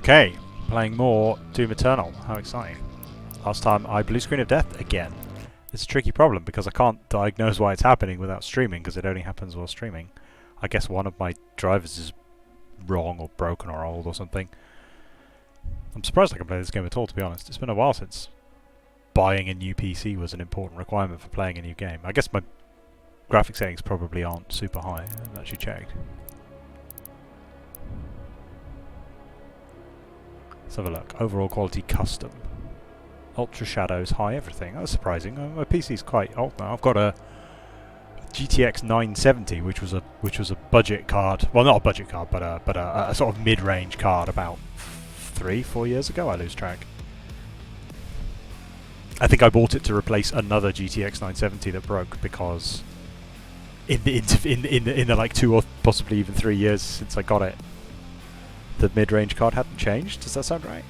Okay, playing more Doom Eternal. How exciting. Last time I blue screen of death again. It's a tricky problem because I can't diagnose why it's happening without streaming because it only happens while streaming. I guess one of my drivers is wrong or broken or old or something. I'm surprised I can play this game at all, to be honest. It's been a while since buying a new PC was an important requirement for playing a new game. I guess my graphic settings probably aren't super high. I haven't actually checked. Let's have a look. Overall quality custom. Ultra shadows, high everything. That's surprising. My PC's quite old now. I've got a GTX 970, which was a budget card. Well, not a budget card, but a sort of mid-range card about 3-4 years ago. I lose track. I think I bought it to replace another GTX 970 that broke because in the like 2 or possibly even 3 years since I got it, the mid-range card hadn't changed. Does that sound right?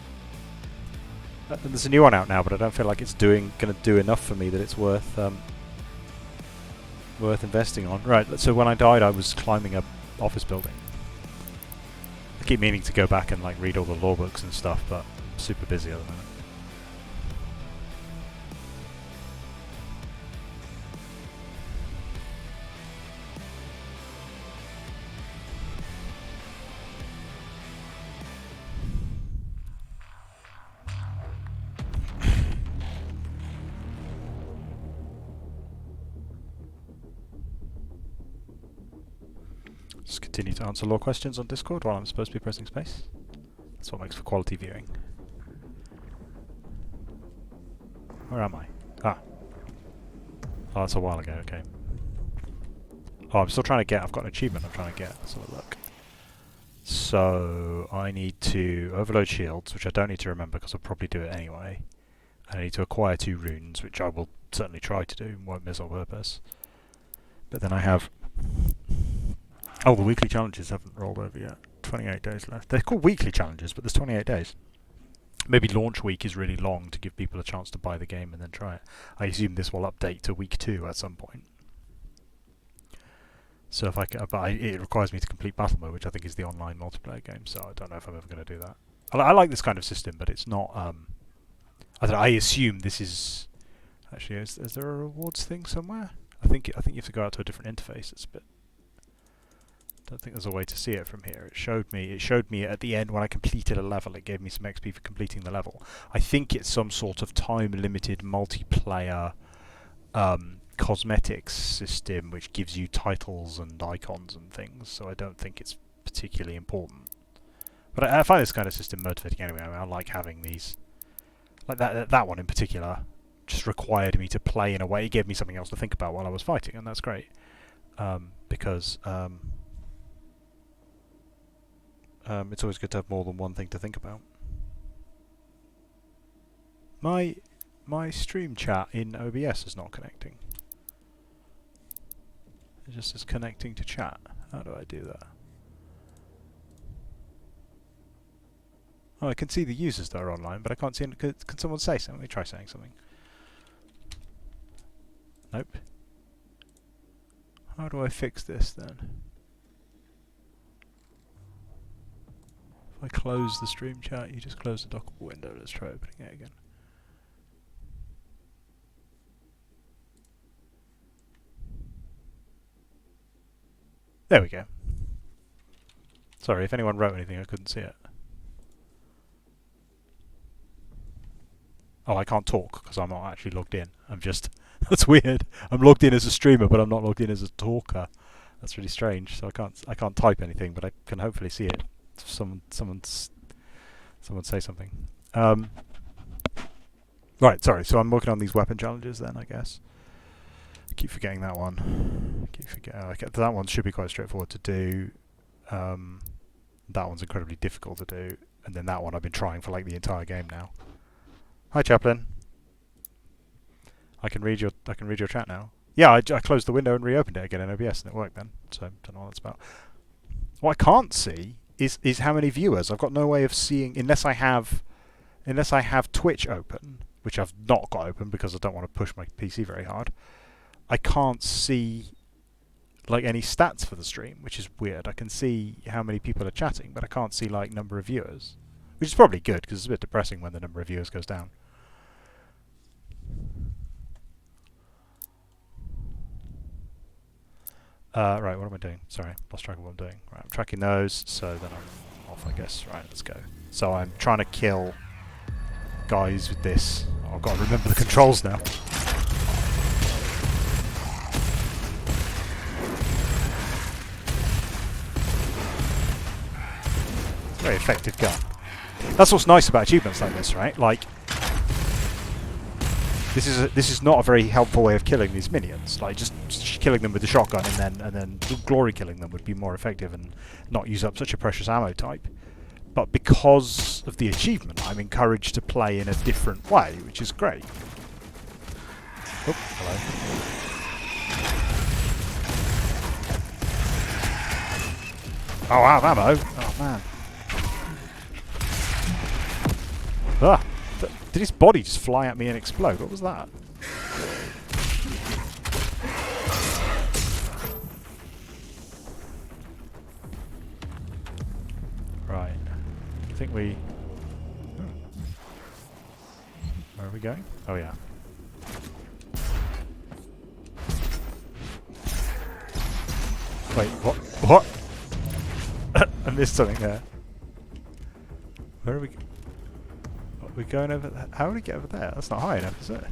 There's a new one out now, but I don't feel like it's going to do enough for me that it's worth investing on. Right. So when I died, I was climbing a office building. I keep meaning to go back and like read all the law books and stuff, but I'm super busy at the moment. Just continue to answer law questions on Discord while I'm supposed to be pressing space. That's what makes for quality viewing. Where am I? Ah. Oh, that's a while ago, okay. Oh, I'm still trying to get... I've got an achievement I'm trying to get. Let's have a look. So, I need to overload shields, which I don't need to remember because I'll probably do it anyway. I need to acquire 2 runes, which I will certainly try to do, won't miss on purpose. But then I have... Oh, the weekly challenges haven't rolled over yet. 28 days left. They're called weekly challenges, but there's 28 days. Maybe launch week is really long to give people a chance to buy the game and then try it. I assume this will update to week 2 at some point. So if I can, it requires me to complete battle mode, which I think is the online multiplayer game. So I don't know if I'm ever going to do that. I like this kind of system, but it's not. I don't know, I assume this is. Actually, is there a rewards thing somewhere? I think you have to go out to a different interface. It's a bit. Don't think there's a way to see it from here. It showed me at the end when I completed a level. It gave me some XP for completing the level. I think it's some sort of time-limited multiplayer cosmetics system which gives you titles and icons and things. So I don't think it's particularly important. But I find this kind of system motivating anyway. I mean, I like having these. Like that one in particular just required me to play in a way. It gave me something else to think about while I was fighting, and that's great. Because it's always good to have more than one thing to think about. My stream chat in OBS is not connecting. It just is connecting to chat. How do I do that? Oh, I can see the users that are online, but I can't see any. Can someone say something? Let me try saying something. Nope. How do I fix this then? If I close the stream chat, you just close the dockable window. Let's try opening it again. There we go. Sorry, if anyone wrote anything, I couldn't see it. Oh, I can't talk because I'm not actually logged in. I'm just... That's weird. I'm logged in as a streamer, but I'm not logged in as a talker. That's really strange. So I can't type anything, but I can hopefully see it. Someone say something. Right, sorry. So I'm working on these weapon challenges then, I guess. I keep forgetting that one. That one should be quite straightforward to do. That one's incredibly difficult to do, and then that one I've been trying for like the entire game now. Hi, Chaplin. I can read your chat now. Yeah, I closed the window and reopened it again in OBS, and it worked then. So don't know what that's about. What I can't see is how many viewers. I've got no way of seeing unless I have Twitch open, which I've not got open because I don't want to push my PC very hard. I can't see like any stats for the stream, which is weird. I can see how many people are chatting, but I can't see like number of viewers, Which is probably good, because it's a bit depressing when the number of viewers goes down. Right, what am I doing? Sorry, lost track of what I'm doing. Right, I'm tracking those, so then I'm off, I guess. Right, let's go. So I'm trying to kill guys with this. Oh, I've got to remember the controls now. Very effective gun. That's what's nice about achievements like this, right? Like, this is not a very helpful way of killing these minions. Like, just killing them with the shotgun and then glory killing them would be more effective and not use up such a precious ammo type. But because of the achievement, I'm encouraged to play in a different way, which is great. Oh, hello. Oh, out of ammo. Oh man. Ah! Did his body just fly at me and explode? What was that? Right. I think we... Where are we going? Oh yeah. Wait, what? What? I missed something there. Where are we... We're going over there. How do we get over there? That's not high enough, is it?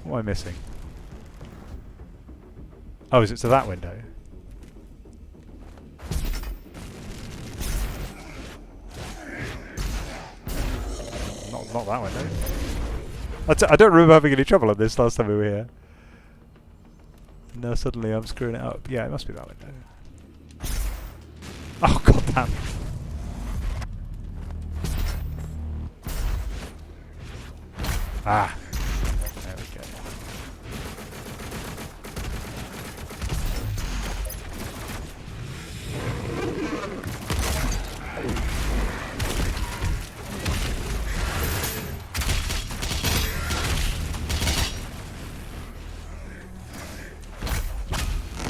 What am I missing? Oh, is it to that window? Not that window. I don't remember having any trouble on this last time we were here. Now suddenly I'm screwing it up. Yeah, it must be that window. Oh, god damn. Ah, there we go.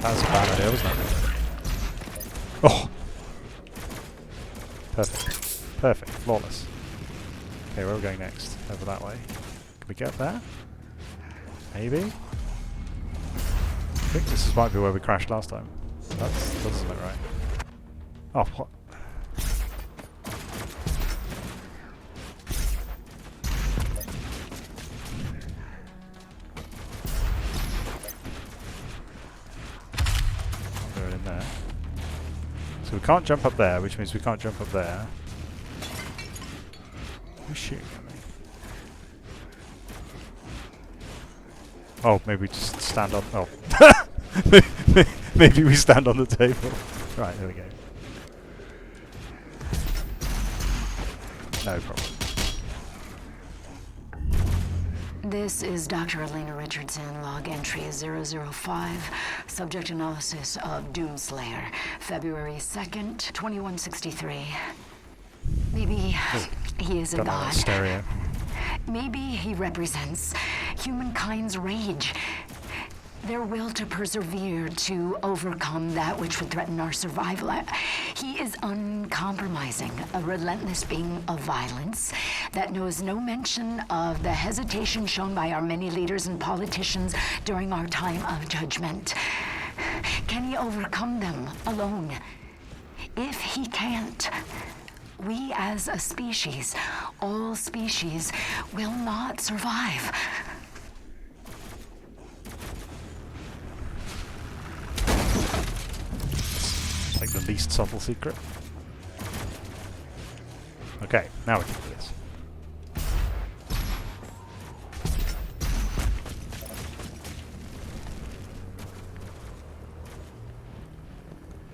That was a bad idea, wasn't it? Oh! Perfect. Perfect. Flawless. Okay, where are we going next? Over that way. Can we get up there? Maybe? I think this might be where we crashed last time. That doesn't look right. Oh, what? Throw it in there. So we can't jump up there, which means we can't jump up there. Who's shooting at me? Oh, maybe we just stand on... Oh. Maybe we stand on the table. Right, there we go. No problem. This is Dr. Elena Richardson, log entry 005, subject analysis of Doomslayer, February 2nd, 2163. Maybe he is a god. Stereo. Maybe he represents humankind's rage, their will to persevere, to overcome that which would threaten our survival. He is uncompromising, a relentless being of violence that knows no mention of the hesitation shown by our many leaders and politicians during our time of judgment. Can he overcome them alone? If he can't, we as a species, all species, will not survive. Like the least subtle secret. Okay, now we can do this.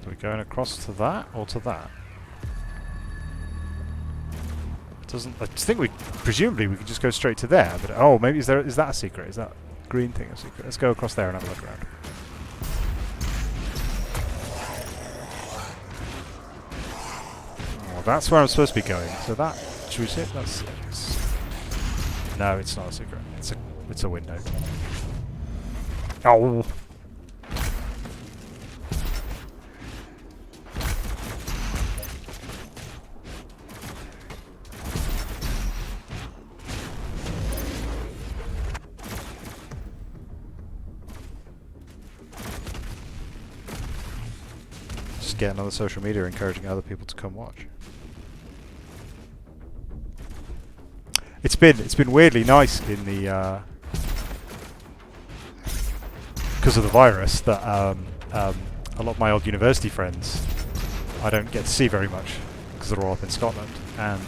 Are we going across to that or to that? Doesn't I think we presumably we could just go straight to there, but oh, maybe is that a secret? Is that green thing a secret? Let's go across there and have a look around. Oh, that's where I'm supposed to be going. So that should we see it? That's no, it's not a secret. It's a window. Oh. just get another social media encouraging other people to come watch. It's been weirdly nice in the because of the virus that a lot of my old university friends I don't get to see very much because they're all up in Scotland, and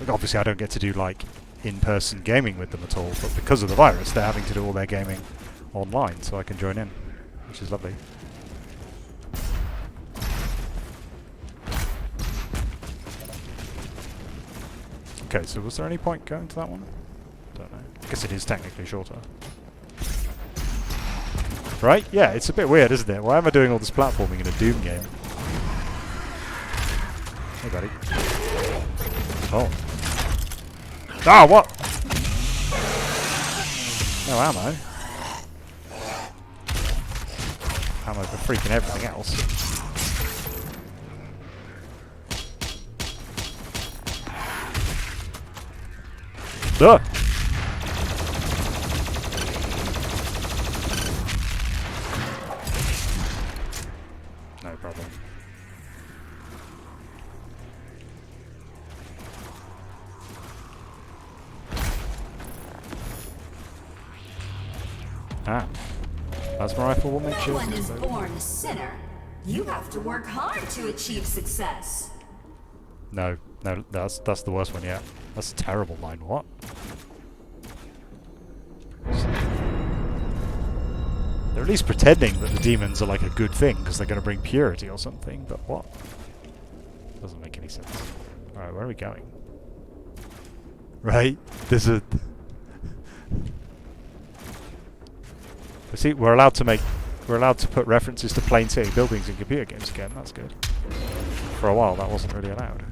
obviously I don't get to do like in-person gaming with them at all, but because of the virus they're having to do all their gaming online, so I can join in, which is lovely. Okay, so was there any point going to that one? Don't know. I guess it is technically shorter. Right? Yeah, it's a bit weird, isn't it? Why am I doing all this platforming in a Doom game? Hey, buddy. Oh. Ah, what? No ammo. Ammo for freaking everything else. Duh! No problem. Ah. Plasma rifle will make No sure. one is born a sinner. You have to work hard to achieve success. No, that's the worst one yet. That's a terrible line. What? They're at least pretending that the demons are like a good thing because they're going to bring purity or something, but what? Doesn't make any sense. Alright, where are we going? Right? There's a... See, we're allowed to put references to plain city buildings in computer games again. That's good. For a while, that wasn't really allowed.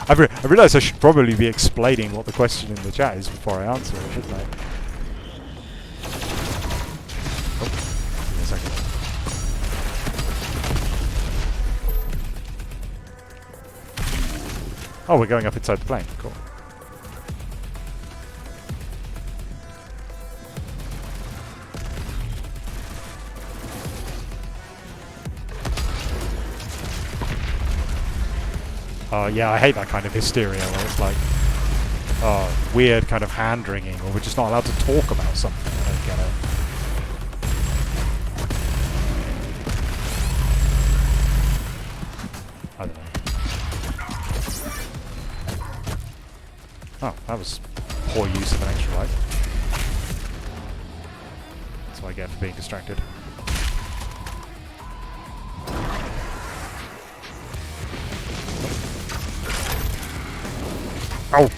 I realised I should probably be explaining what the question in the chat is before I answer it, shouldn't I? Oh, give me a second. Oh, we're going up inside the plane. Cool. Yeah, I hate that kind of hysteria where it's like, weird kind of hand-wringing, or we're just not allowed to talk about something. I don't get it. I don't know. Oh, that was poor use of an extra life. That's what I get for being distracted. Oh!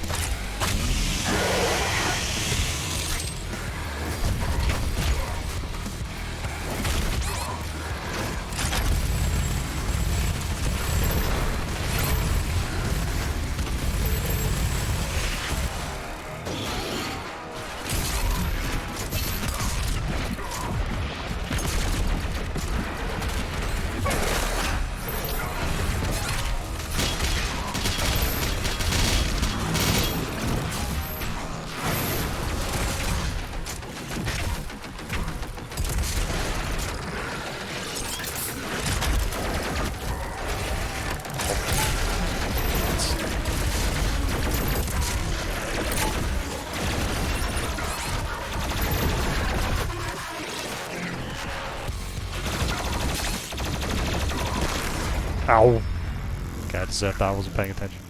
Ow! Okay, I deserved that, I wasn't paying attention.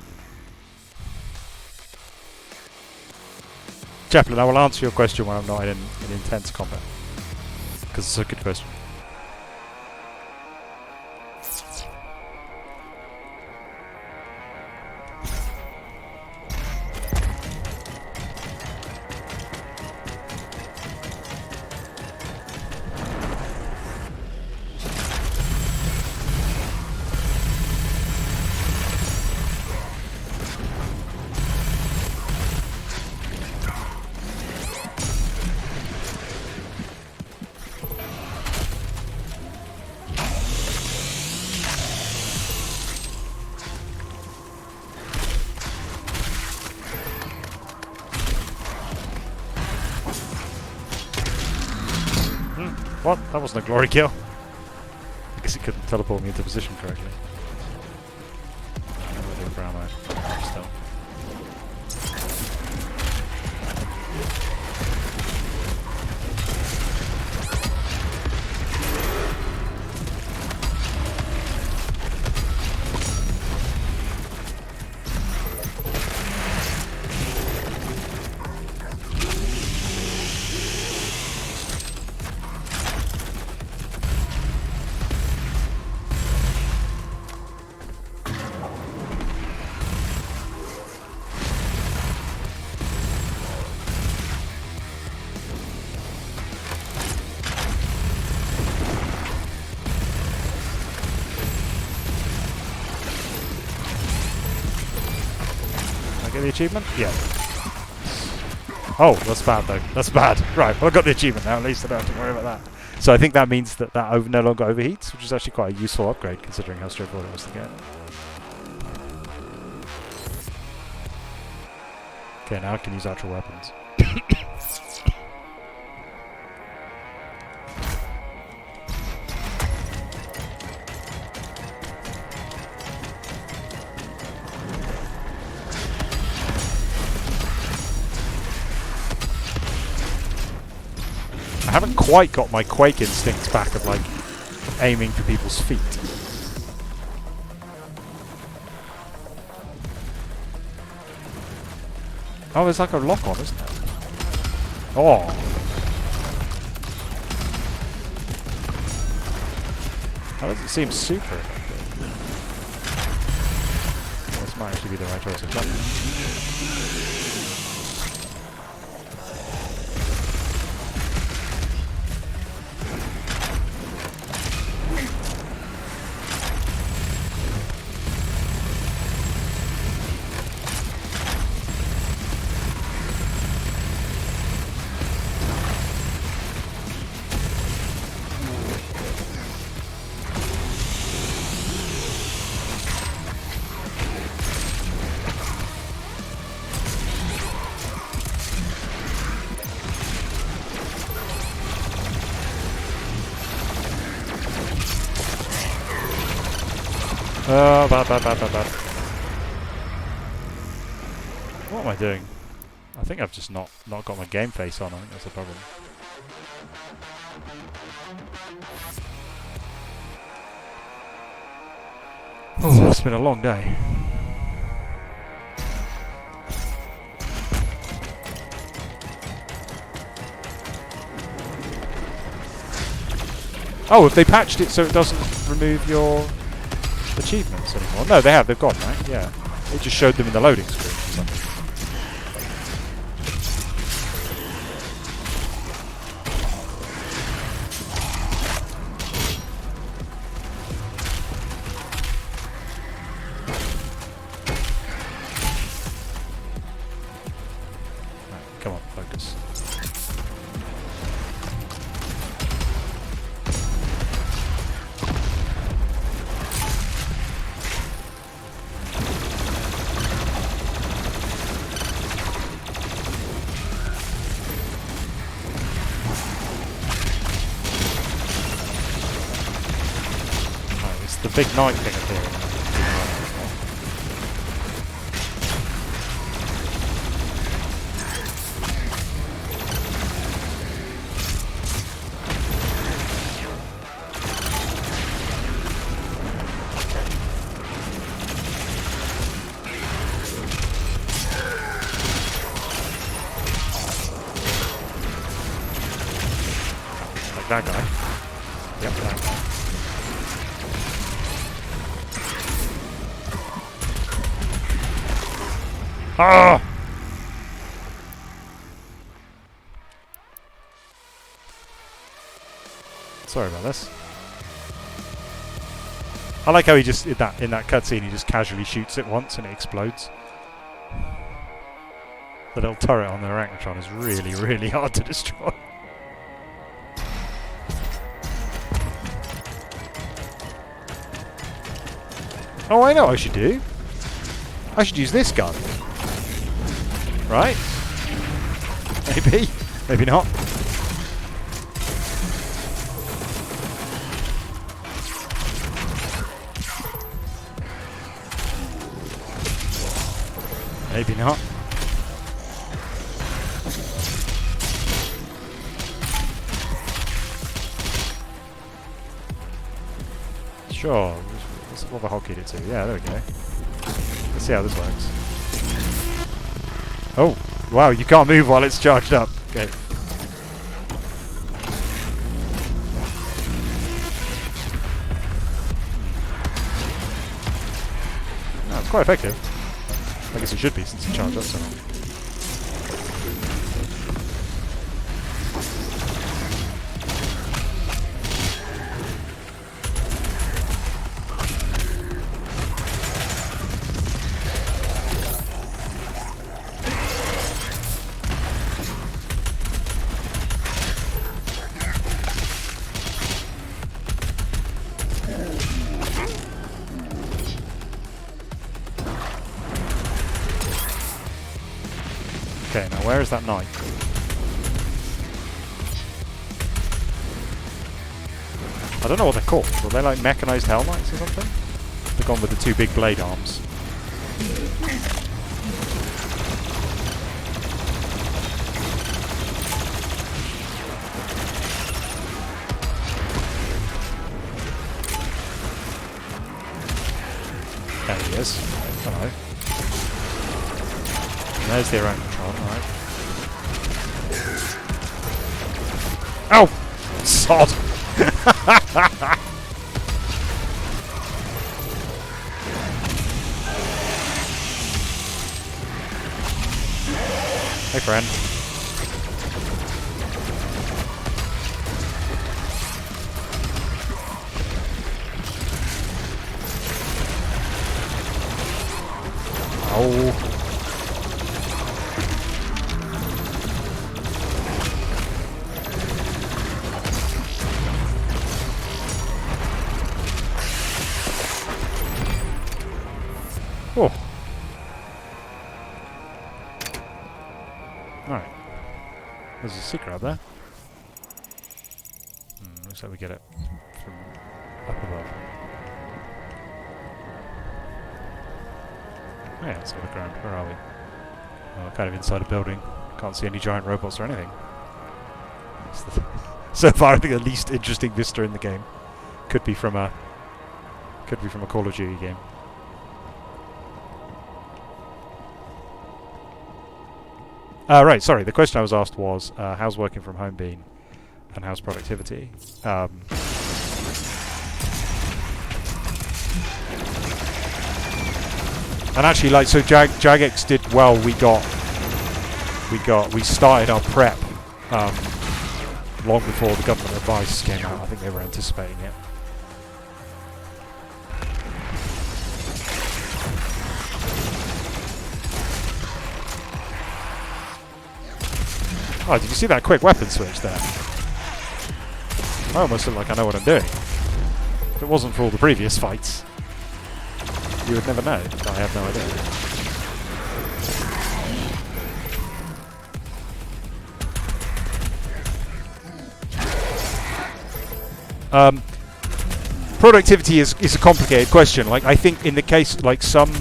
Chaplain, I will answer your question when I'm not in intense combat. Because it's a good question. What? That wasn't a glory kill. I guess he couldn't teleport me into position correctly. Still. The achievement? Yeah. Oh, that's bad though. That's bad. Right, well I got the achievement now, at least I don't have to worry about that. So I think that means that no longer overheats, which is actually quite a useful upgrade considering how straightforward it was to get. Okay, now I can use actual weapons. I haven't quite got my Quake instincts back of like aiming for people's feet. Oh, there's like a lock on, isn't there? Oh. That doesn't seem super effective. This might actually be the right choice of weapon. Oh, bad. What am I doing? I think I've just not got my game face on. I think that's the problem. Oh, it's been a long day. Oh, have they patched it so it doesn't remove your achievements anymore? No, they have. They've gone, right? Yeah. It just showed them in the loading screen or something. Right, come on, focus. The big knight thing appearing. Like that guy. Yep, that guy. Ah! Sorry about this. I like how he just in that cutscene he just casually shoots it once and it explodes. The little turret on the Arachnotron is really, really hard to destroy. Oh, I know what I should do. I should use this gun. Right? Maybe. Maybe not. Maybe not. Sure. What the hotkeyed it to? Yeah, there we go. Let's see how this works. Oh, wow! You can't move while it's charged up. Okay. No, it's quite effective. I guess it should be since it's charged up so long. Okay, now where is that knight? I don't know what they're called. Were they like mechanized hell knights or something? They've gone with the two big blade arms. There he is. Hello. There's the own control, alright. Ow! Sod! Hey friend. Oh. Oh. Alright. There's a secret up there. Looks like we get it from up above. Oh yeah, it's on the ground. Where are we? Oh, kind of inside a building. Can't see any giant robots or anything. So far, I think the least interesting vista in the game could be from a Call of Duty game. Right, sorry, the question I was asked was, how's working from home been, and how's productivity? And actually, like, so Jagex did well. We started our prep long before the government advice came out. I think they were anticipating it. Oh, did you see that quick weapon switch there? I almost look like I know what I'm doing. If it wasn't for all the previous fights, you would never know. I have no idea. Productivity is a complicated question. Like, I think in the case, like, some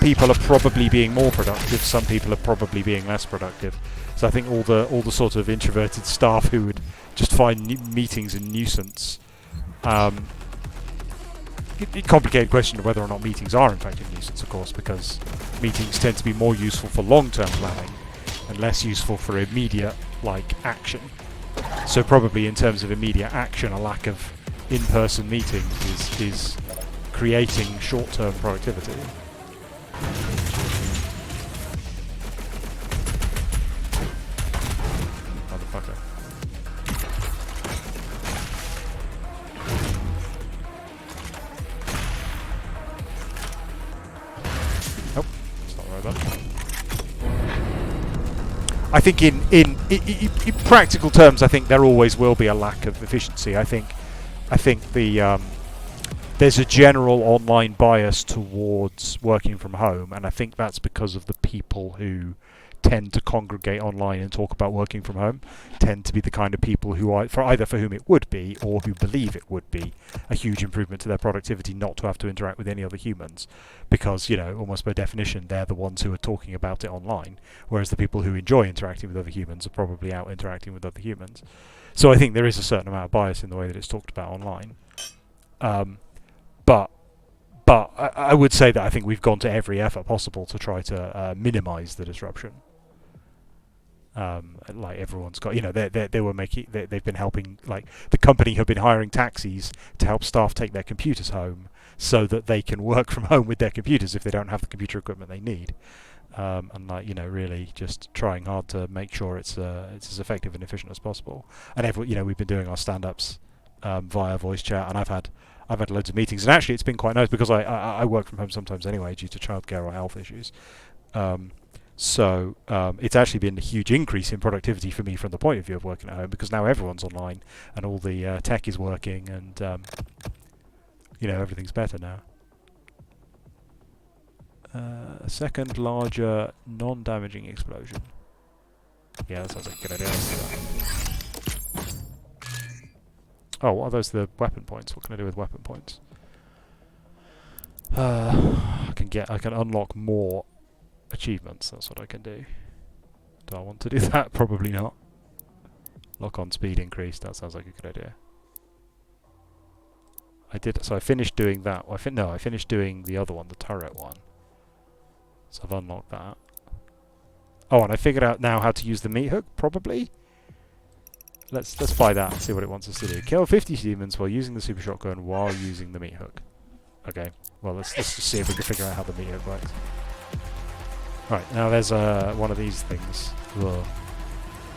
people are probably being more productive, some people are probably being less productive. So I think all the sort of introverted staff who would just find meetings a nuisance. Complicated question of whether or not meetings are in fact a nuisance, of course, because meetings tend to be more useful for long-term planning and less useful for immediate, like, action. So probably in terms of immediate action, a lack of in-person meetings is creating short-term productivity. Motherfucker. Nope, it's not right then. I think in practical terms, I think there always will be a lack of efficiency. I think the there's a general online bias towards working from home, and I think that's because of the people who tend to congregate online and talk about working from home tend to be the kind of people who are, for whom it would be or who believe it would be a huge improvement to their productivity not to have to interact with any other humans, because, you know, almost by definition they're the ones who are talking about it online, whereas the people who enjoy interacting with other humans are probably out interacting with other humans. So I think there is a certain amount of bias in the way that it's talked about online. But I would say that I think we've gone to every effort possible to try to minimise the disruption. Like everyone's got, you know, they were making, they've been helping, like the company have been hiring taxis to help staff take their computers home so that they can work from home with their computers if they don't have the computer equipment they need. And like, you know, really just trying hard to make sure it's as effective and efficient as possible. And you know, we've been doing our stand-ups via voice chat, and I've had loads of meetings, and actually it's been quite nice because I work from home sometimes anyway due to childcare or health issues. So it's actually been a huge increase in productivity for me from the point of view of working at home, because now everyone's online and all the tech is working, and you know, everything's better now. A second larger non-damaging explosion. Yeah, that sounds like a good idea. Let's do that. Oh, what are those? The weapon points. What can I do with weapon points? I can unlock more achievements. That's what I can do. Do I want to do that? Probably not. Lock on speed increase. That sounds like a good idea. So I finished doing that. I finished doing the other one, the turret one. So I've unlocked that. Oh, and I figured out now how to use the meat hook, probably. Let's buy that and see what it wants us to do. Kill 50 demons while using the super shotgun while using the meat hook. Okay, well let's just see if we can figure out how the meat hook works. Right, now there's one of these things. Ugh.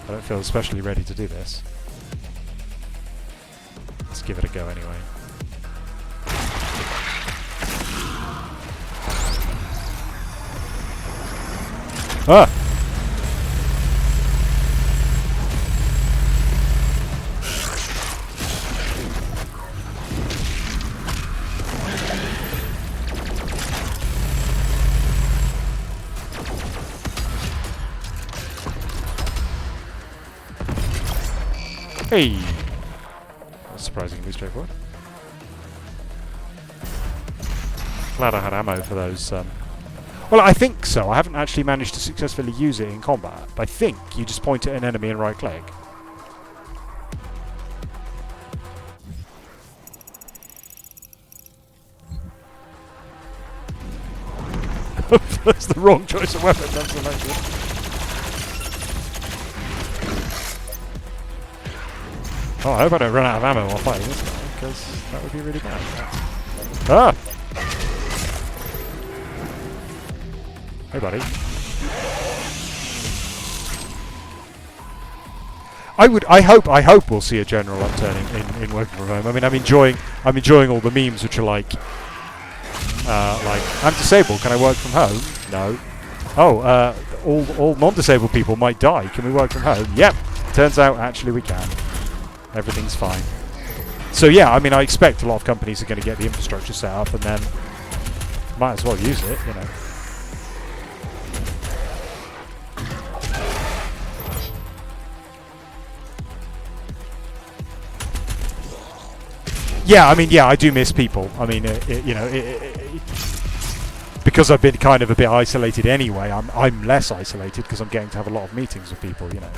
I don't feel especially ready to do this. Let's give it a go anyway. Ah! Hey! That's surprisingly straightforward. Glad I had ammo for those. Well, I think so. I haven't actually managed to successfully use it in combat, but I think you just point at an enemy and right-click. That's the wrong choice of weapon. That's selected. Oh, I hope I don't run out of ammo while fighting this guy, because that would be really bad. Ah! Hey, buddy. I hope we'll see a general upturn in working from home. I mean, I'm enjoying all the memes which are like, I'm disabled. Can I work from home? No. Oh, all non-disabled people might die. Can we work from home? Yep. Turns out, actually, we can. Everything's fine. So yeah, I mean, I expect a lot of companies are going to get the infrastructure set up, and then might as well use it, you know. Yeah, I mean, yeah, I do miss people. I mean, you know, because I've been kind of a bit isolated anyway. I'm less isolated because I'm getting to have a lot of meetings with people, you know.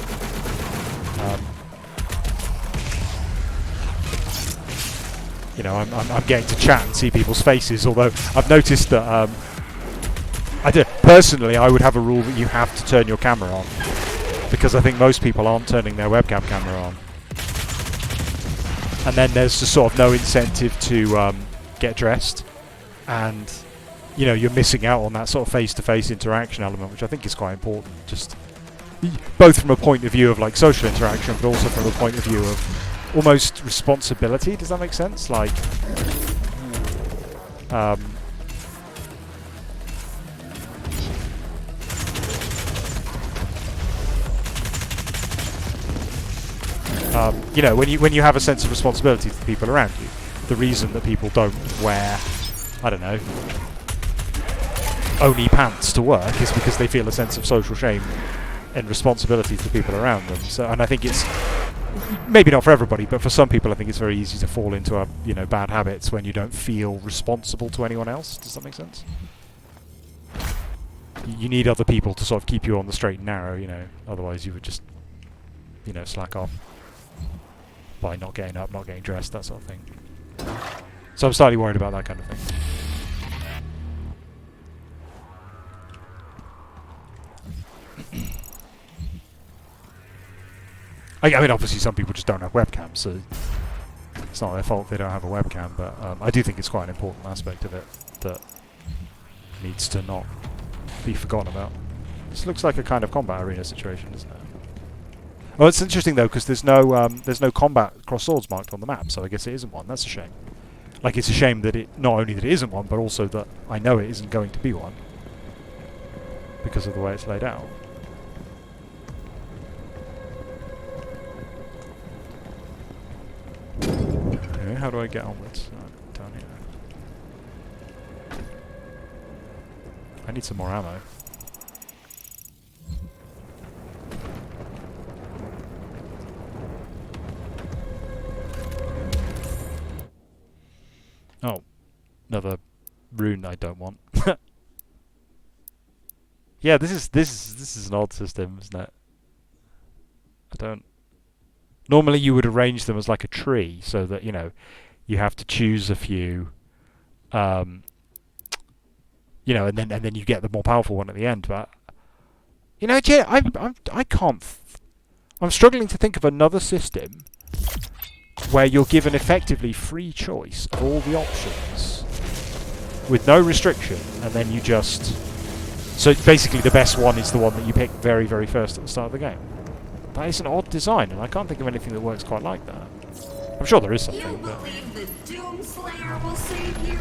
You know, I'm getting to chat and see people's faces. Although I've noticed that personally, I would have a rule that you have to turn your camera on, because I think most people aren't turning their webcam camera on. And then there's just sort of no incentive to get dressed, and you know, you're missing out on that sort of face-to-face interaction element, which I think is quite important. Just both from a point of view of like social interaction, but also from a point of view of almost responsibility. Does that make sense? Like, you know, when you have a sense of responsibility to the people around you, the reason that people don't wear, I don't know, only pants to work is because they feel a sense of social shame and responsibility to the people around them. So, and I think it's maybe not for everybody, but for some people, I think it's very easy to fall into bad habits when you don't feel responsible to anyone else. Does that make sense? You need other people to sort of keep you on the straight and narrow, otherwise you would just, slack off by not getting up, not getting dressed, that sort of thing. So I'm slightly worried about that kind of thing. I mean, obviously some people just don't have webcams, so it's not their fault they don't have a webcam, but I do think it's quite an important aspect of it that needs to not be forgotten about. This looks like a kind of combat arena situation, doesn't it? Well, it's interesting though, because there's no combat cross swords marked on the map, so I guess it isn't one. That's a shame. Like, it's a shame that not only that it isn't one, but also that I know it isn't going to be one because of the way it's laid out. Anyway, how do I get onwards? Down here. I need some more ammo. Oh, another rune I don't want. Yeah, this is an odd system, isn't it? I don't. Normally, you would arrange them as like a tree, so that you have to choose a few, and then you get the more powerful one at the end. But I can't. I'm struggling to think of another system where you're given effectively free choice of all the options with no restriction, and then you just... So basically the best one is the one that you pick very, very first at the start of the game. That is an odd design, and I can't think of anything that works quite like that. I'm sure there is something, You but... believe the Doomslayer will save you?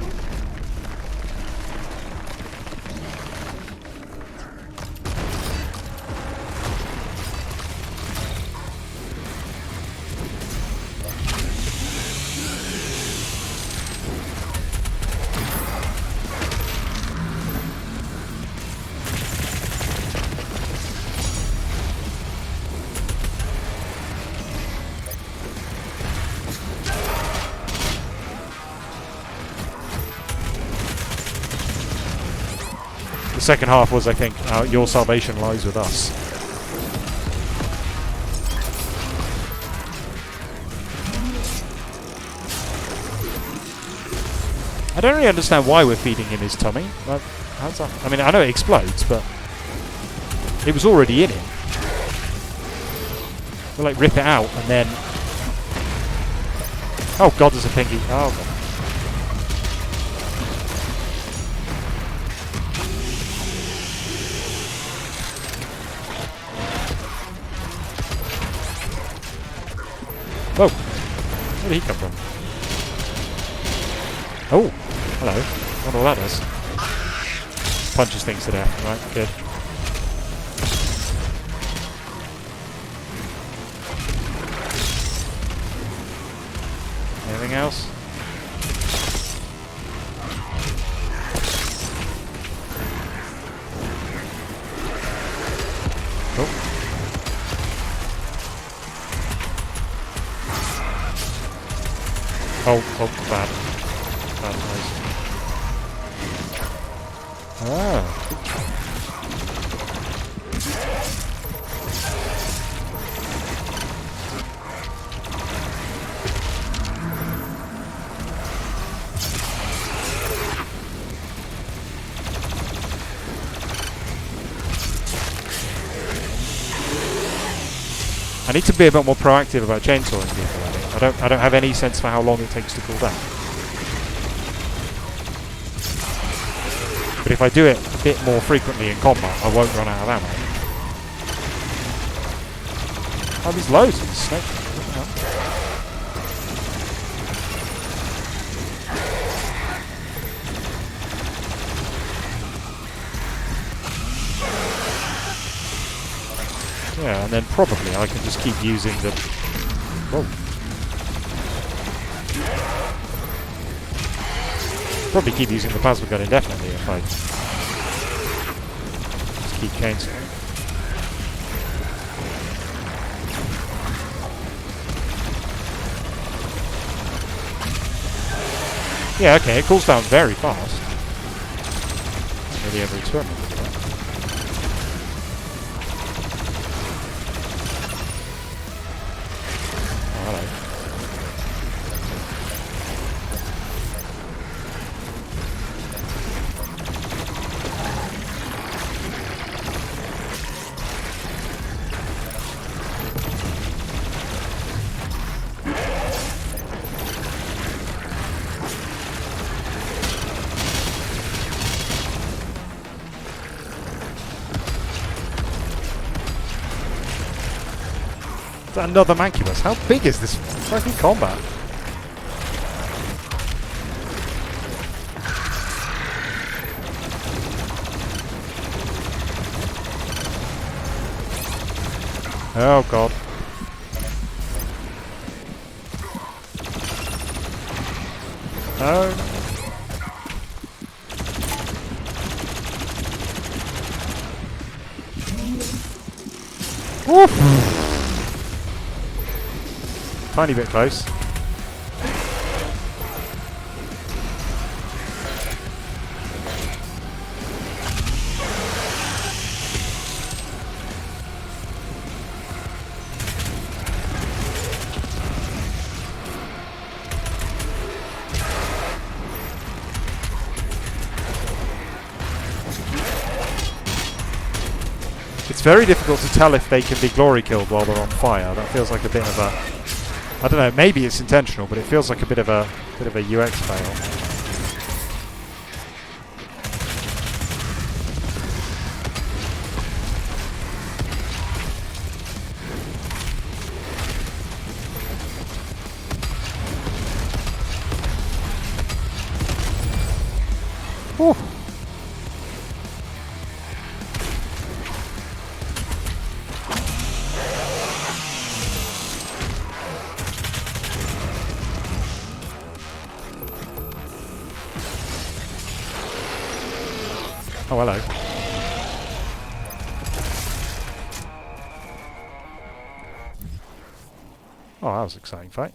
The second half was, I think, your salvation lies with us. I don't really understand why we're feeding him his tummy. How's that? I mean, I know it explodes, but it was already in him. We'll like rip it out and then... Oh god, there's a pinky. Oh god. Whoa! Where did he come from? Oh! Hello. I wonder what that does. Punches things to death. Right, good. Anything else? Oh. Oh, bad. Bad noise. Ah. I need to be a bit more proactive about chainsawing people. I don't have any sense for how long it takes to cool down. But if I do it a bit more frequently in combat, I won't run out of ammo. Oh, there's loads of these snakes. Yeah, and then probably I can just keep using the... Whoa. Probably keep using the plasma gun indefinitely if I keep chainsawing. Yeah, okay, it cools down very fast. Maybe every experiment with that. Oh, hello. Another Mancubus. How big is this fucking combat? Oh god. Oh. Woof! Tiny bit close. It's very difficult to tell if they can be glory killed while they're on fire. That feels like a bit of a... I don't know, maybe it's intentional, but it feels like a bit of a UX fail. Whew. Oh, hello. Oh, that was an exciting fight.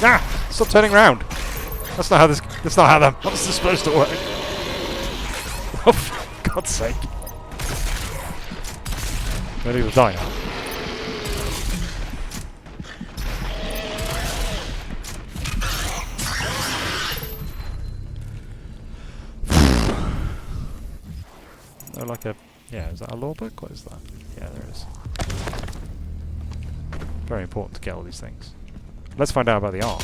Ah! Stop turning around. That's not how this. That's not how the monster's supposed to work. Oh, for God's sake! Ready to die now. Oh, like a... Yeah, is that a law book? What is that? Yeah, there is. Very important to get all these things. Let's find out about the Ark.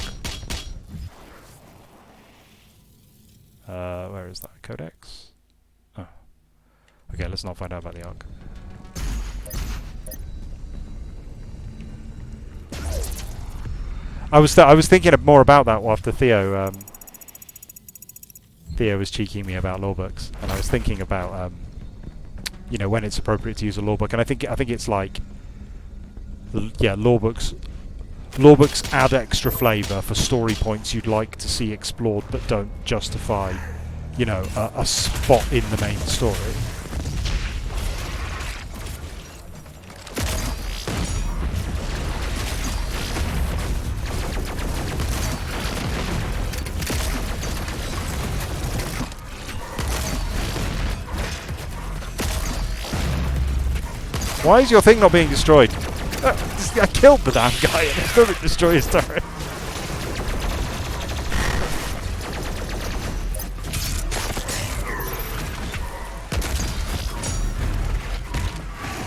Where is that? Codex? Oh. Okay, let's not find out about the Ark. I was thinking more about that after Theo was cheeking me about law books, and I was thinking about you know, when it's appropriate to use a law book, and I think it's like, yeah, law books add extra flavour for story points you'd like to see explored but don't justify, you know, a spot in the main story. Why is your thing not being destroyed? I killed the damn guy and it still didn't destroy his turret.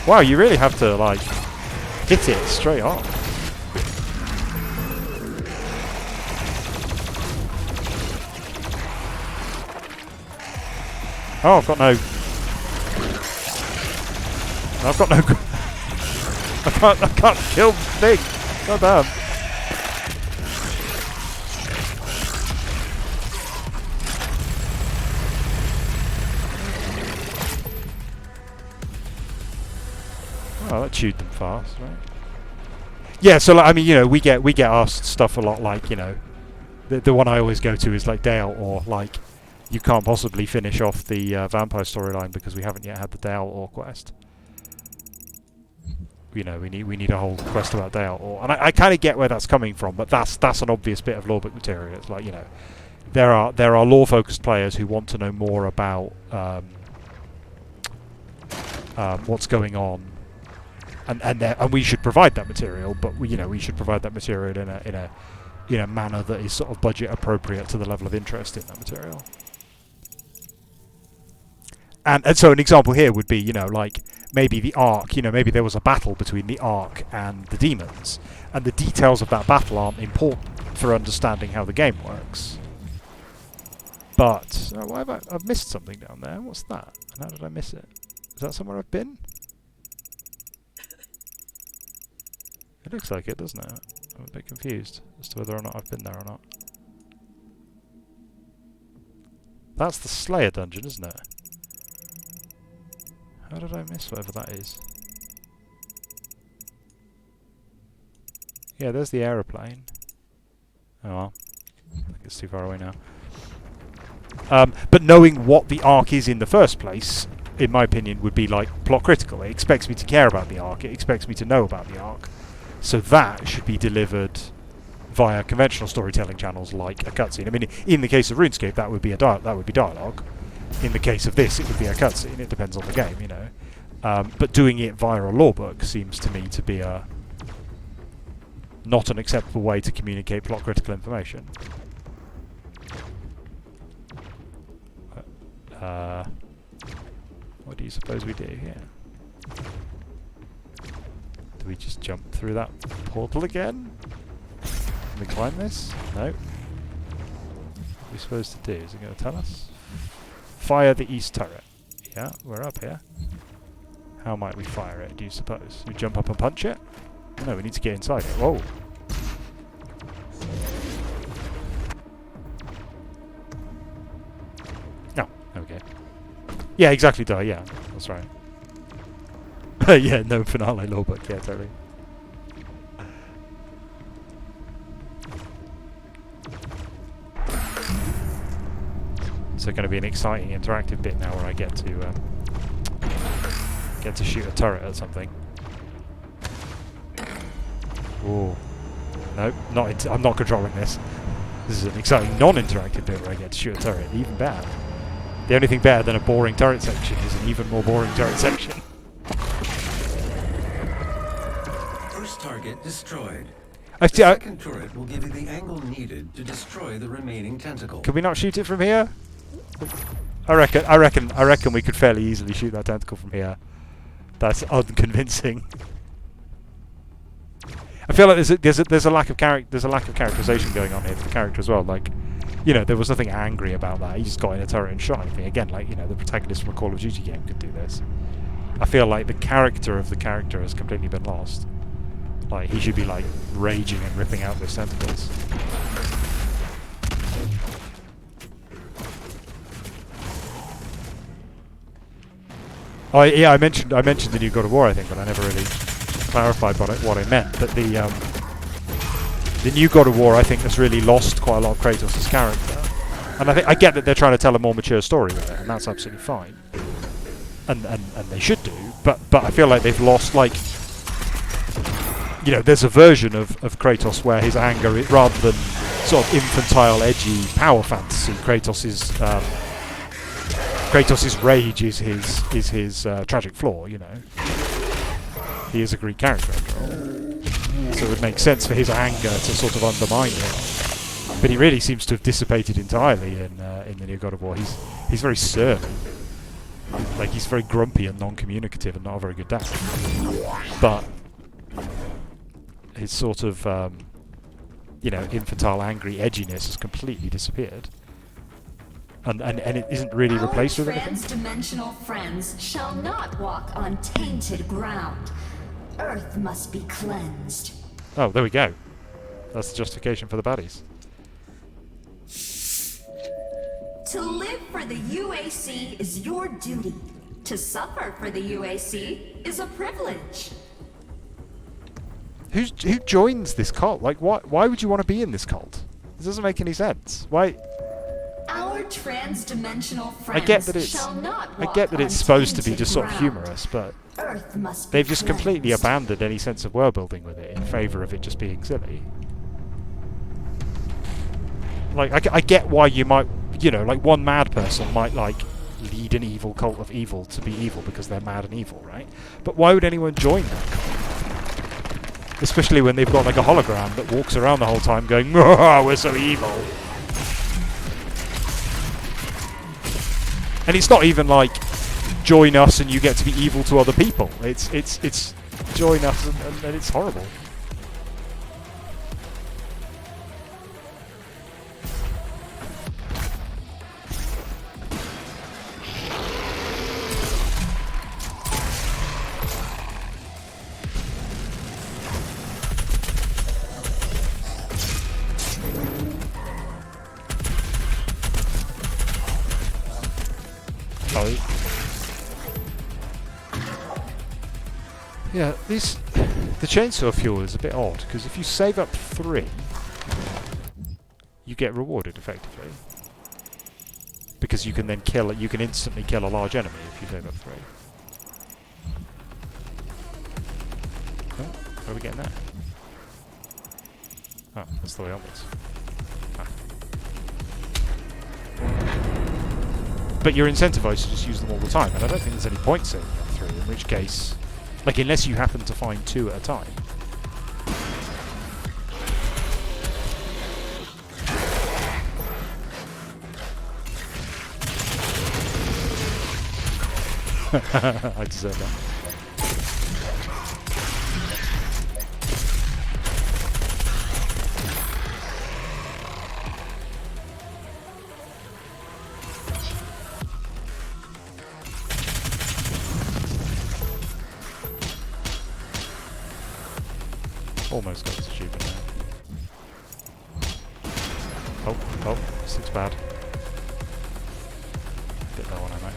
Wow, you really have to, like, hit it straight on. Oh, I've got no... I can't kill the thing. God damn. Oh, that chewed them fast, right? Yeah, so like, I mean, you know, we get asked stuff a lot, like, you know, the one I always go to is like Dale, or like, you can't possibly finish off the vampire storyline because we haven't yet had the Dale Or quest. You know, we need a whole quest about Dale Or, and I kind of get where that's coming from, but that's an obvious bit of lorebook material. It's like, you know, there are lore-focused players who want to know more about what's going on, and we should provide that material, but we should provide that material in a manner that is sort of budget appropriate to the level of interest in that material. And so an example here would be, you know, like maybe the Ark, you know, maybe there was a battle between the Ark and the demons, and the details of that battle aren't important for understanding how the game works. But why have I've missed something down there? What's that? And how did I miss it? Is that somewhere I've been? It looks like it, doesn't it? I'm a bit confused as to whether or not I've been there or not. That's the Slayer dungeon, isn't it? How did I miss whatever that is? Yeah, there's the aeroplane. Oh well. I think it's too far away now. But knowing what the Ark is in the first place, in my opinion, would be like plot critical. It expects me to care about the Ark. It expects me to know about the Ark. So that should be delivered via conventional storytelling channels like a cutscene. I mean, in the case of RuneScape, that would be dialogue. In the case of this, it would be a cutscene. It depends on the game, you know. But doing it via a lore book seems to me to be not an acceptable way to communicate plot critical information. What do you suppose we do here? Do we just jump through that portal again? Can we climb this? No. What are we supposed to do? Is it going to tell us? Fire the east turret. Yeah, we're up here. How might we fire it, do you suppose? We jump up and punch it? No, we need to get inside it. Whoa! No, okay. Yeah, exactly, duh, yeah, that's right. Yeah, no finale lorebook, yeah, totally. So going to be an exciting interactive bit now where I get to shoot a turret at something. Ooh. Nope, I'm not controlling this. This is an exciting non-interactive bit where I get to shoot a turret. Even better. The only thing better than a boring turret section is an even more boring turret section. First target destroyed. The second turret will give you the angle needed to destroy the remaining tentacle. Can we not shoot it from here? I reckon we could fairly easily shoot that tentacle from here. That's unconvincing. I feel like there's a lack of characterization going on here for the character as well. Like, you know, there was nothing angry about that. He just got in a turret and shot anything. Again, like, you know, the protagonist from a Call of Duty game could do this. I feel like the character of the character has completely been lost. Like, he should be like raging and ripping out those tentacles. Oh yeah, I mentioned the new God of War, I think, but I never really clarified what I meant. But the new God of War, I think, has really lost quite a lot of Kratos' character, and I get that they're trying to tell a more mature story with it, and that's absolutely fine, and they should do. But I feel like they've lost, like, you know, there's a version of Kratos where his anger, rather than sort of infantile, edgy power fantasy, Kratos' rage is his tragic flaw, you know. He is a Greek character after all. So it would make sense for his anger to sort of undermine him. But he really seems to have dissipated entirely in the new God of War. He's very surly. Like, he's very grumpy and non-communicative and not a very good dad. But his sort of, you know, infantile, angry edginess has completely disappeared. And it isn't really replaced with anything. Trans-dimensional friends shall not walk on tainted ground. Earth must be cleansed. Oh, there we go. That's the justification for the baddies. To live for the UAC is your duty. To suffer for the UAC is a privilege. who joins this cult? Like, why would you want to be in this cult? This doesn't make any sense. Why? Our trans-dimensional I get friends that it's shall not I walk get that on it's supposed to be tainted just sort of ground. humorous, but Earth must be they've just completely cleansed. abandoned any sense of world building with it in favour of it just being silly. Like, I get why you might, you know, like one mad person might like lead an evil cult of evil to be evil because they're mad and evil, right? But why would anyone join that cult? Especially when they've got like a hologram that walks around the whole time going, "Oh, we're so evil." And it's not even like join us and you get to be evil to other people. It's join us and it's horrible. Yeah, the chainsaw fuel is a bit odd because if you save up 3, you get rewarded effectively because you can then you can instantly kill a large enemy if you save up 3. Oh, where are we getting that? Oh, that's the way onwards. But you're incentivized to just use them all the time, and I don't think there's any point saving up 3, in which case, like, unless you happen to find 2 at a time. I deserve that. Almost got this achievement now. Oh, this looks bad. Bit low on ammo.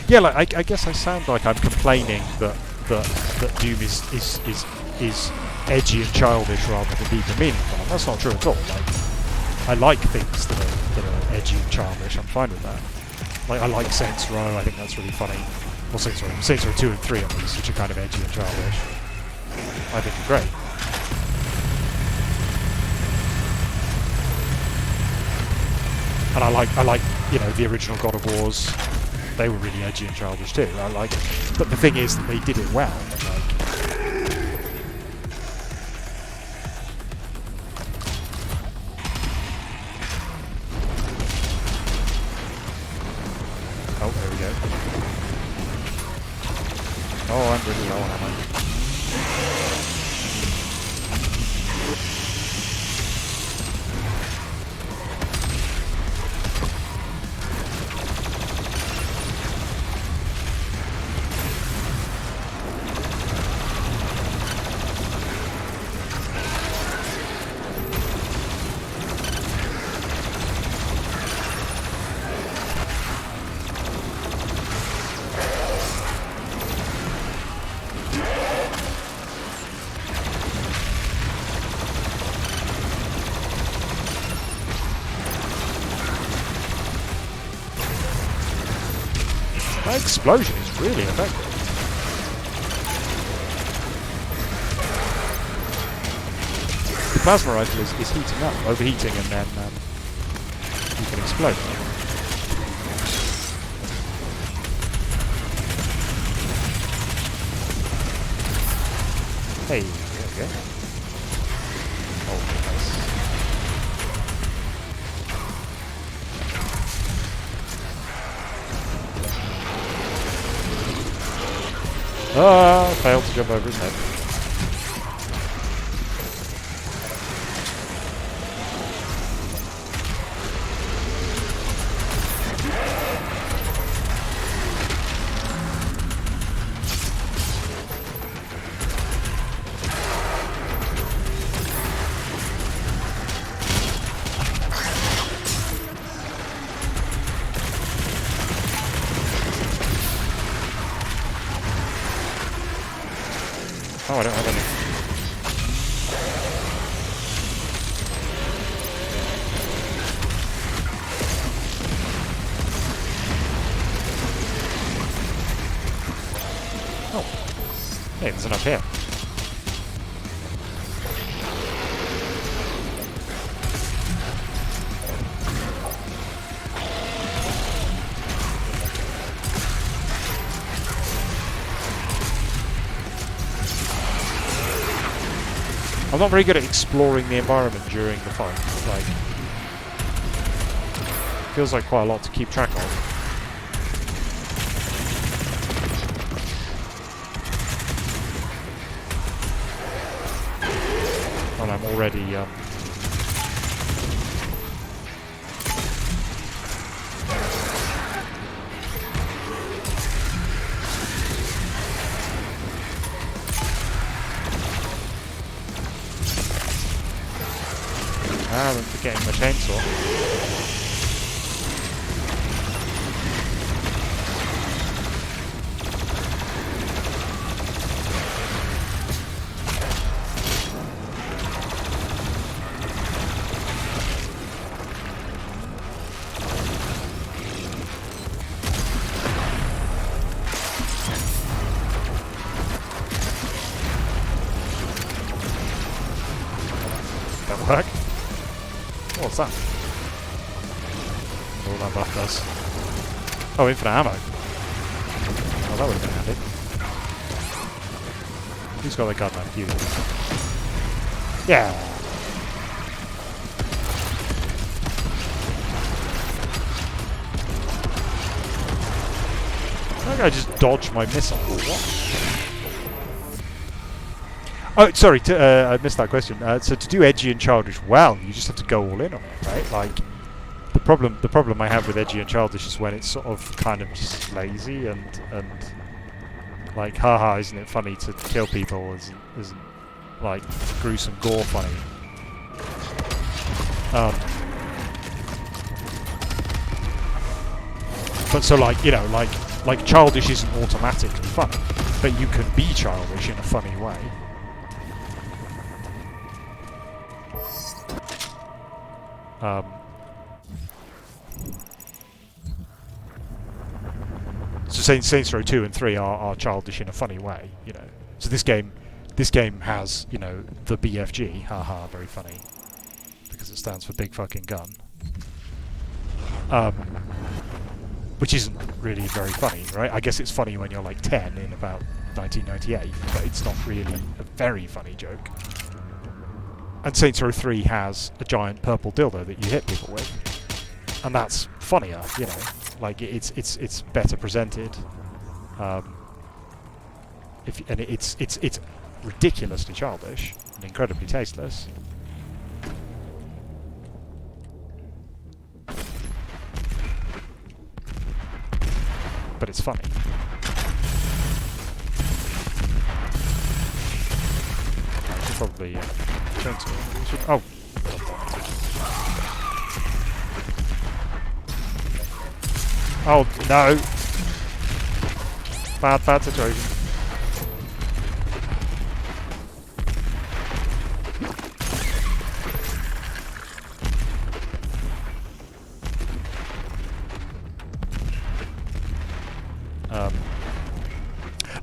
Yeah, like I guess I sound like I'm complaining that Doom is edgy and childish rather than deep and meaningful. And that's not true at all. Like, I like things that are edgy and childish. I'm fine with that. Like, I like Saints Row. I think that's really funny. Well, Saints Row 2 and 3 at least, which are kind of edgy and childish. I think are great. And I like you know, the original God of Wars. They were really edgy and childish too. But the thing is that they did it well. Oh, there we go. Oh, I'm really low on ammo. That explosion is really effective. The plasma rifle is heating up, overheating, and then you can explode. Hey, there we go. Oh, nice. Failed to jump over his head. Oh, I don't have any. Oh. Hey, there's enough here. I'm not very good at exploring the environment during the fight. Like, feels like quite a lot to keep track of. And I'm already I'm forgetting my chainsaw. That work? What's that? All that buff does. Oh, infinite ammo. Oh, that would have been handy. Who's got the gun left? You. Yeah. That guy just dodged my missile. What? Oh, sorry, I missed that question. So to do edgy and childish well, you just have to go all in on it, right? Like, the problem I have with edgy and childish is when it's sort of kind of just lazy and like, haha, isn't it funny to kill people? Isn't like gruesome gore funny? But so like, you know, like childish isn't automatically funny, but you can be childish in a funny way. So Saints Row 2 and 3 are childish in a funny way, you know. So this game has, you know, the BFG, haha, very funny, because it stands for big fucking gun. Which isn't really very funny, right? I guess it's funny when you're like 10 in about 1998, but it's not really a very funny joke. And Saints Row 3 has a giant purple dildo that you hit people with, and that's funnier, you know. Like it's better presented. It's ridiculously childish and incredibly tasteless. But it's funny. I should probably oh. Oh no! Bad situation.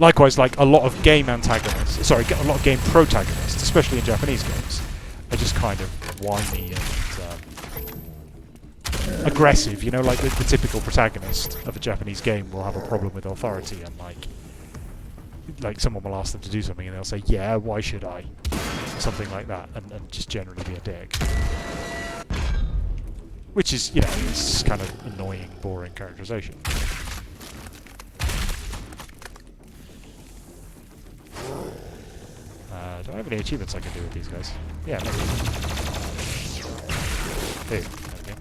Likewise, like a lot of game antagonists, sorry, a lot of game protagonists, especially in Japanese games, are just kind of whiny and aggressive, you know, like the typical protagonist of a Japanese game will have a problem with authority and like someone will ask them to do something and they'll say, yeah, why should I? Something like that, and just generally be a dick. Which is, you know, it's kind of annoying, boring characterization. Do I have any achievements I can do with these guys? Yeah, maybe. Hey, okay.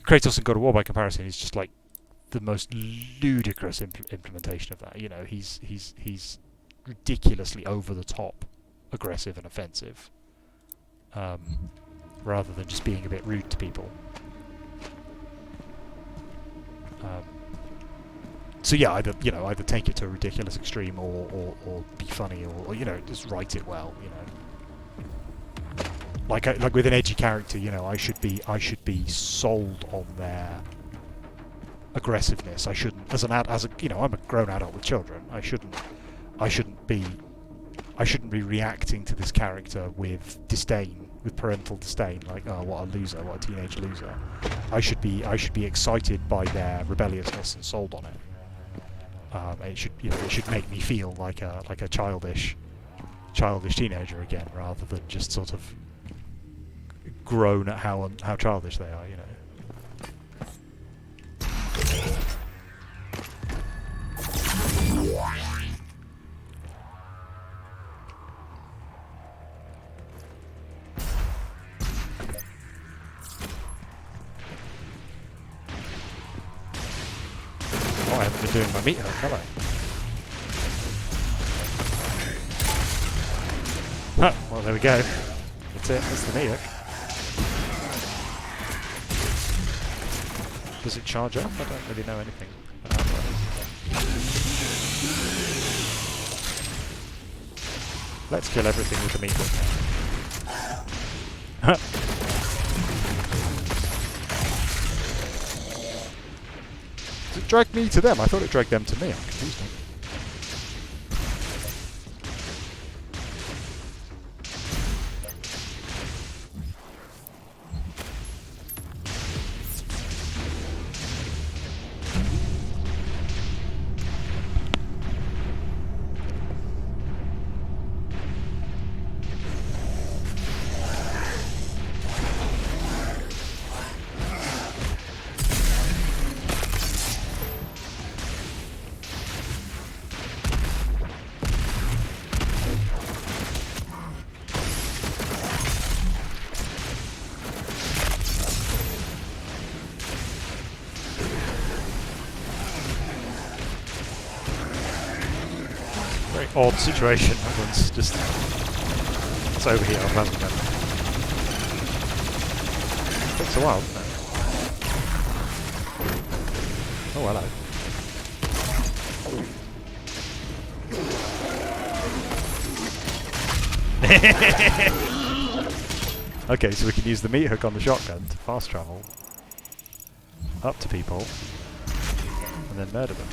Kratos in God of War, by comparison, is just like the most ludicrous implementation of that. You know, he's ridiculously over the top, aggressive and offensive, rather than just being a bit rude to people. So yeah, either take it to a ridiculous extreme, or be funny, or just write it well. Like with an edgy character, I should be sold on their aggressiveness. I shouldn't, I'm a grown adult with children. I shouldn't be reacting to this character with disdain, with parental disdain, like, oh, what a loser, what a teenage loser. I should be excited by their rebelliousness and sold on it. It should make me feel like a childish teenager again, rather than just sort of groan at how childish they are. I haven't been doing my meat hook, have I? Huh, well, there we go. That's it, that's the meat hook. Does it charge up? I don't really know anything about that. Let's kill everything with the meat hook. Does it drag me to them? I thought it dragged them to me. I'm confused now. Very odd situation. Everyone's just... It's over here, rather than... Takes a while, doesn't it? Oh, hello. Okay, so we can use the meat hook on the shotgun to fast travel up to people and then murder them.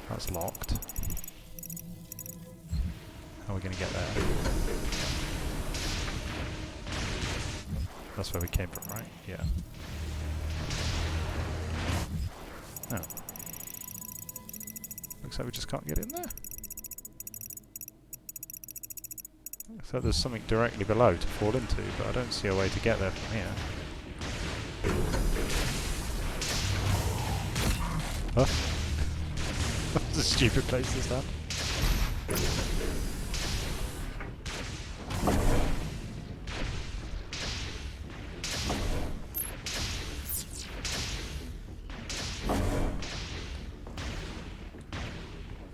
That's locked. How are we going to get there? That's where we came from, right? Yeah. Oh. Looks like we just can't get in there. So there's something directly below to fall into, but I don't see a way to get there from here. Huh? That's a stupid place to stand.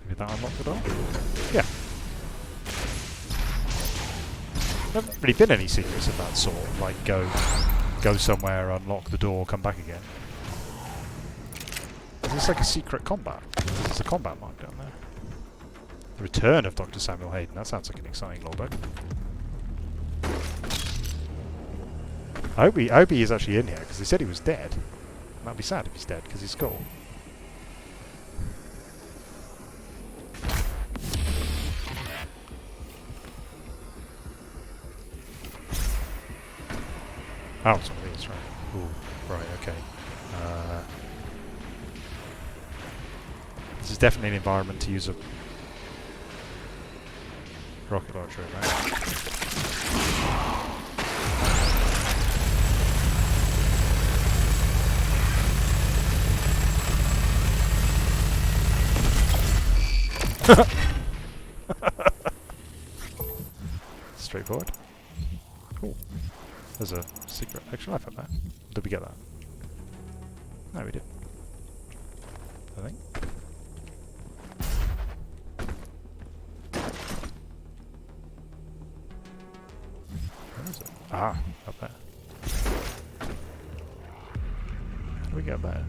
Maybe that unlocked the door? Yeah. There haven't really been any secrets of that sort, like go somewhere, unlock the door, come back again. Is this like a secret combat? There's a combat mark down there. The return of Dr. Samuel Hayden, that sounds like an exciting lore book. I hope he is actually in here, because they said he was dead. That'd be sad if he's dead, because he's cool. Oh, it's one of these, right. Ooh, right, okay. This is definitely an environment to use a rocket launcher, right? Straightforward. Cool. There's a secret extra life up there. Did we get that? No, we did. I think. Where is it? Ah, up there. How do we get there?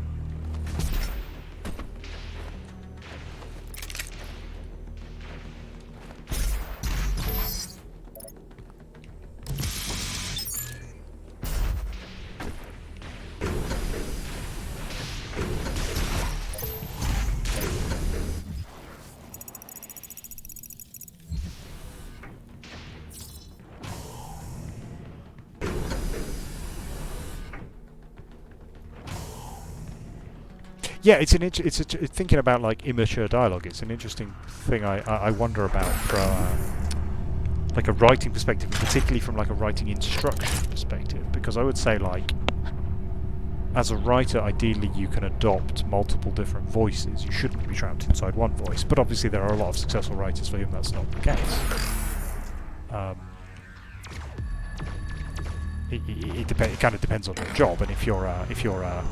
Yeah, thinking about like immature dialogue. It's an interesting thing. I wonder about from like a writing perspective, and particularly from like a writing instruction perspective, because I would say like as a writer, ideally you can adopt multiple different voices. You shouldn't be trapped inside one voice. But obviously there are a lot of successful writers for whom that's not the case. It kind of depends on your job, and if you're a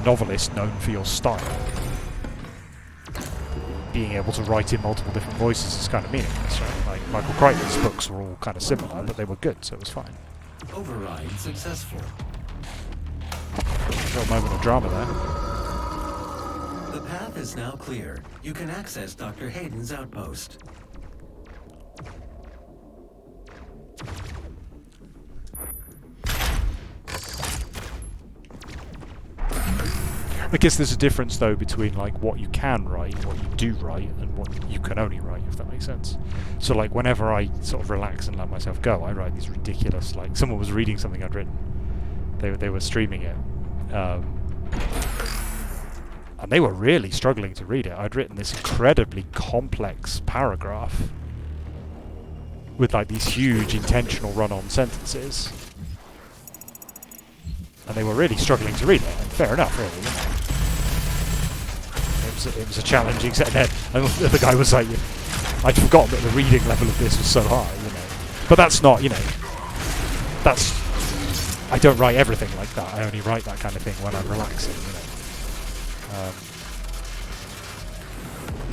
novelist known for your style, being able to write in multiple different voices is kind of meaningless, right? Like Michael Crichton's books were all kind of similar, but they were good, so it was fine. Override successful. Little moment of drama there. The path is now clear. You can access Dr. Hayden's outpost. I guess there's a difference though between like what you can write, what you do write, and what you can only write, if that makes sense. So like whenever I sort of relax and let myself go, I write these ridiculous, like someone was reading something I'd written. They were streaming it. And they were really struggling to read it. I'd written this incredibly complex paragraph with like these huge intentional run-on sentences. And they were really struggling to read it. And fair enough, really. You know. It was a challenging set. And the guy was like, I'd forgotten that the reading level of this was so high, you know. But that's not, you know, that's... I don't write everything like that. I only write that kind of thing when I'm relaxing, you know.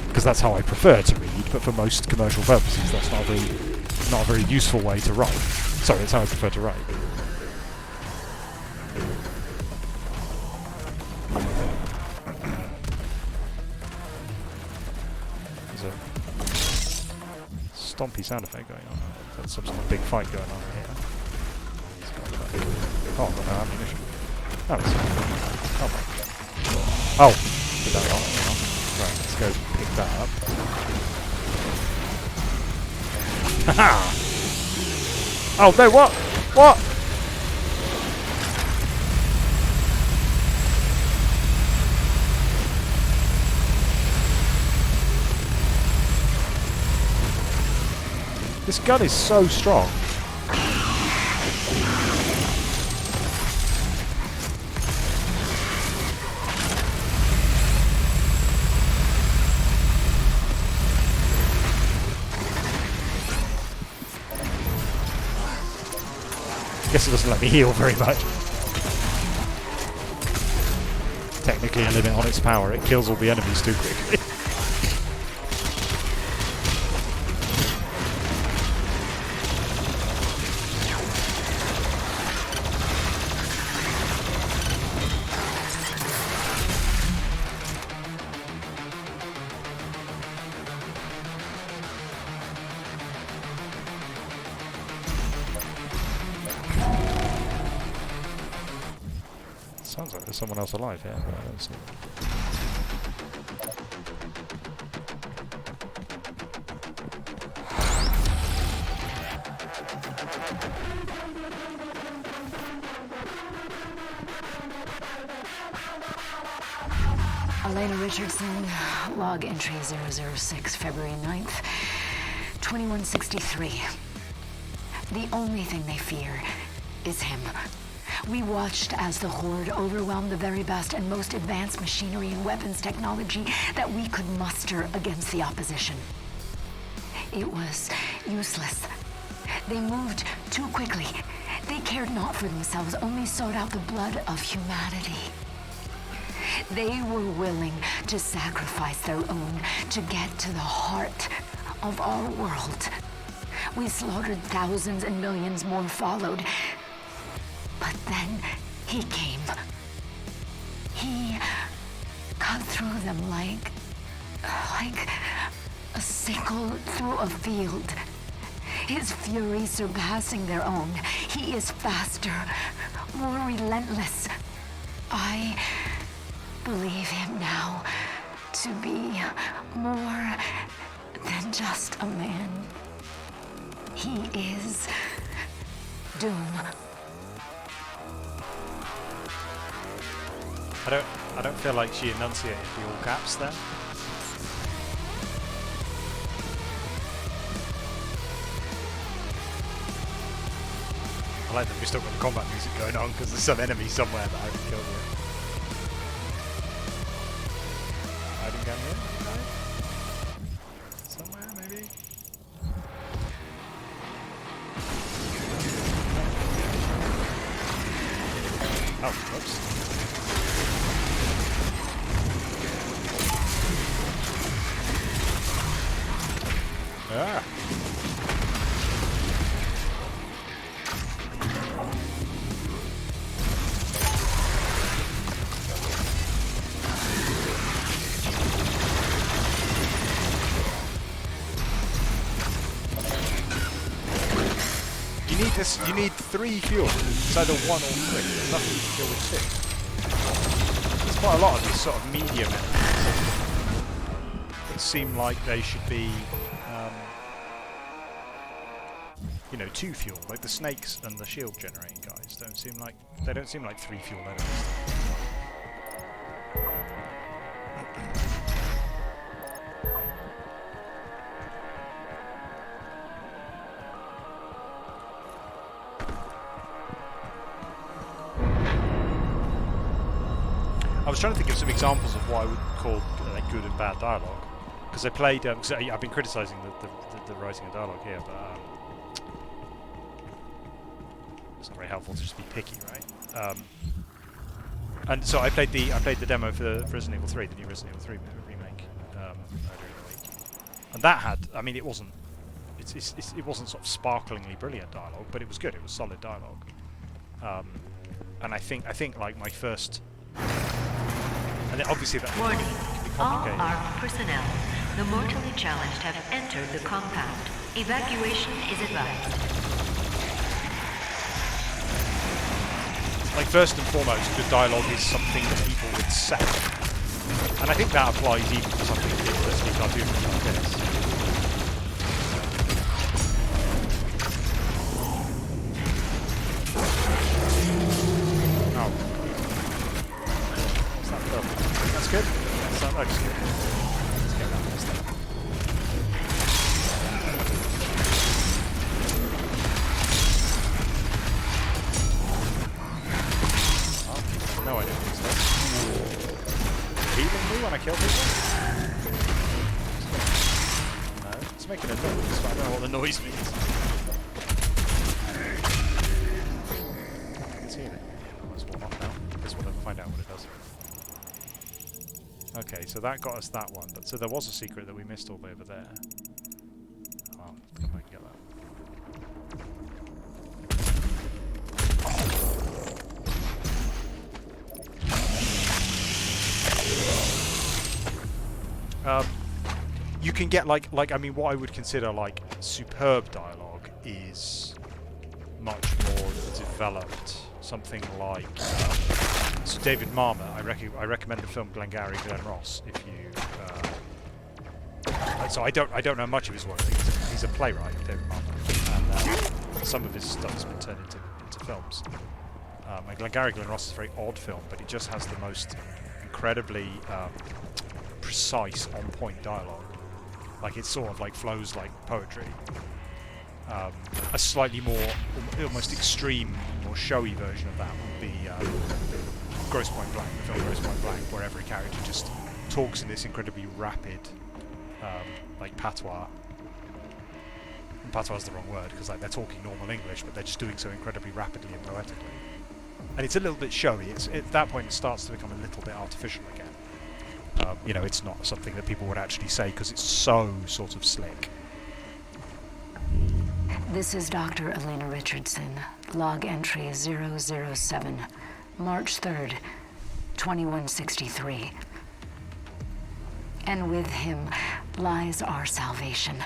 Because that's how I prefer to read, but for most commercial purposes, that's not a very useful way to write. Sorry, it's how I prefer to write. There's a stompy sound effect going on. There's some sort of big fight going on here. Oh, I've got no ammunition. Oh, it's... Oh, did that wrong. Right, let's go pick that up. Haha! Oh no, what? What? This gun is so strong. I guess it doesn't let me heal very much. Technically a limit on its power, it kills all the enemies too quickly. Sounds like there's someone else alive here, but I don't see it. Elena Richardson, log entry 006, February 9th, 2163. The only thing they fear is him. We watched as the Horde overwhelmed the very best and most advanced machinery and weapons technology that we could muster against the opposition. It was useless. They moved too quickly. They cared not for themselves, only sought out the blood of humanity. They were willing to sacrifice their own to get to the heart of our world. We slaughtered thousands and millions more followed. But then he came. He cut through them like a sickle through a field. His fury surpassing their own. He is faster, more relentless. I believe him now to be more than just a man. He is Doom. I don't I don't feel like she enunciated the all caps there. I like that we've still got the combat music going on because there's some enemy somewhere that I haven't killed yet. Hiding down here? No? Somewhere, maybe? Oh, whoops. Ah. You need 3 fuel. It's either 1 or 3. There's nothing you can kill with 6. There's quite a lot of these sort of medium enemies that seem like they should be, you know, 2 fuel. Like the snakes and the shield generating guys don't seem like 3 fuel enemies. I was trying to think of some examples of what I would call good and bad dialogue, because I played. Cause I've been criticising the writing and dialogue here, but it's not very helpful to just be picky, right? And so I played the demo for Resident Evil 3, the new Resident Evil 3 remake, earlier in the week, and that had. I mean, it wasn't sort of sparklingly brilliant dialogue, but it was good. It was solid dialogue, and I think like my first. And obviously that Warning. can be All complicated. armed personnel, the mortally challenged have entered the compound. Evacuation is advised. Like, first and foremost, good dialogue is something that people would say. And I think that applies even to something ridiculously cartoonish like this. Oh. What's that film? That's good? Yes, that looks good. Let's get that first then. No idea what this does. Healing me when I kill people? No, it's making a noise, but I don't know what the noise means. It's healing. Let's warm up now. This will never find out what it does. Okay, so that got us that one, but so there was a secret that we missed all the way over there. I'll have to come back and get that. You can get like I mean, what I would consider like superb dialogue is much more developed. Something like so David Marmot. I recommend the film Glengarry Glen Ross. If you so I don't know much of his work. He's a playwright, David Marmot, and some of his stuff has been turned into films. And Glengarry Glen Ross is a very odd film, but it just has the most incredibly precise, on-point dialogue. Like, it sort of like flows like poetry. A slightly more, almost extreme, more showy version of that would be Grosse Pointe Blank, the film Grosse Pointe Blank, where every character just talks in this incredibly rapid, like patois. And patois is the wrong word, because like they're talking normal English, but they're just doing so incredibly rapidly and poetically. And it's a little bit showy. At that point, it starts to become a little bit artificial again. You know, it's not something that people would actually say because it's so sort of slick. This is Dr. Elena Richardson. Log entry 007, March 3rd, 2163. And with him lies our salvation.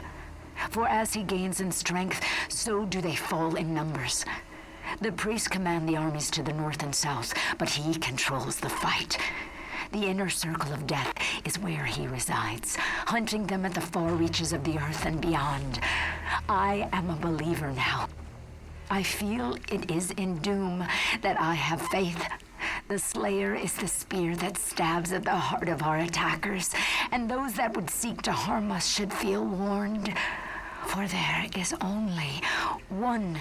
For as he gains in strength, so do they fall in numbers. The priests command the armies to the north and south, but he controls the fight. The inner circle of death is where he resides, hunting them at the far reaches of the earth and beyond. I am a believer now. I feel it is in doom that I have faith. The Slayer is the spear that stabs at the heart of our attackers, and those that would seek to harm us should feel warned. For there is only one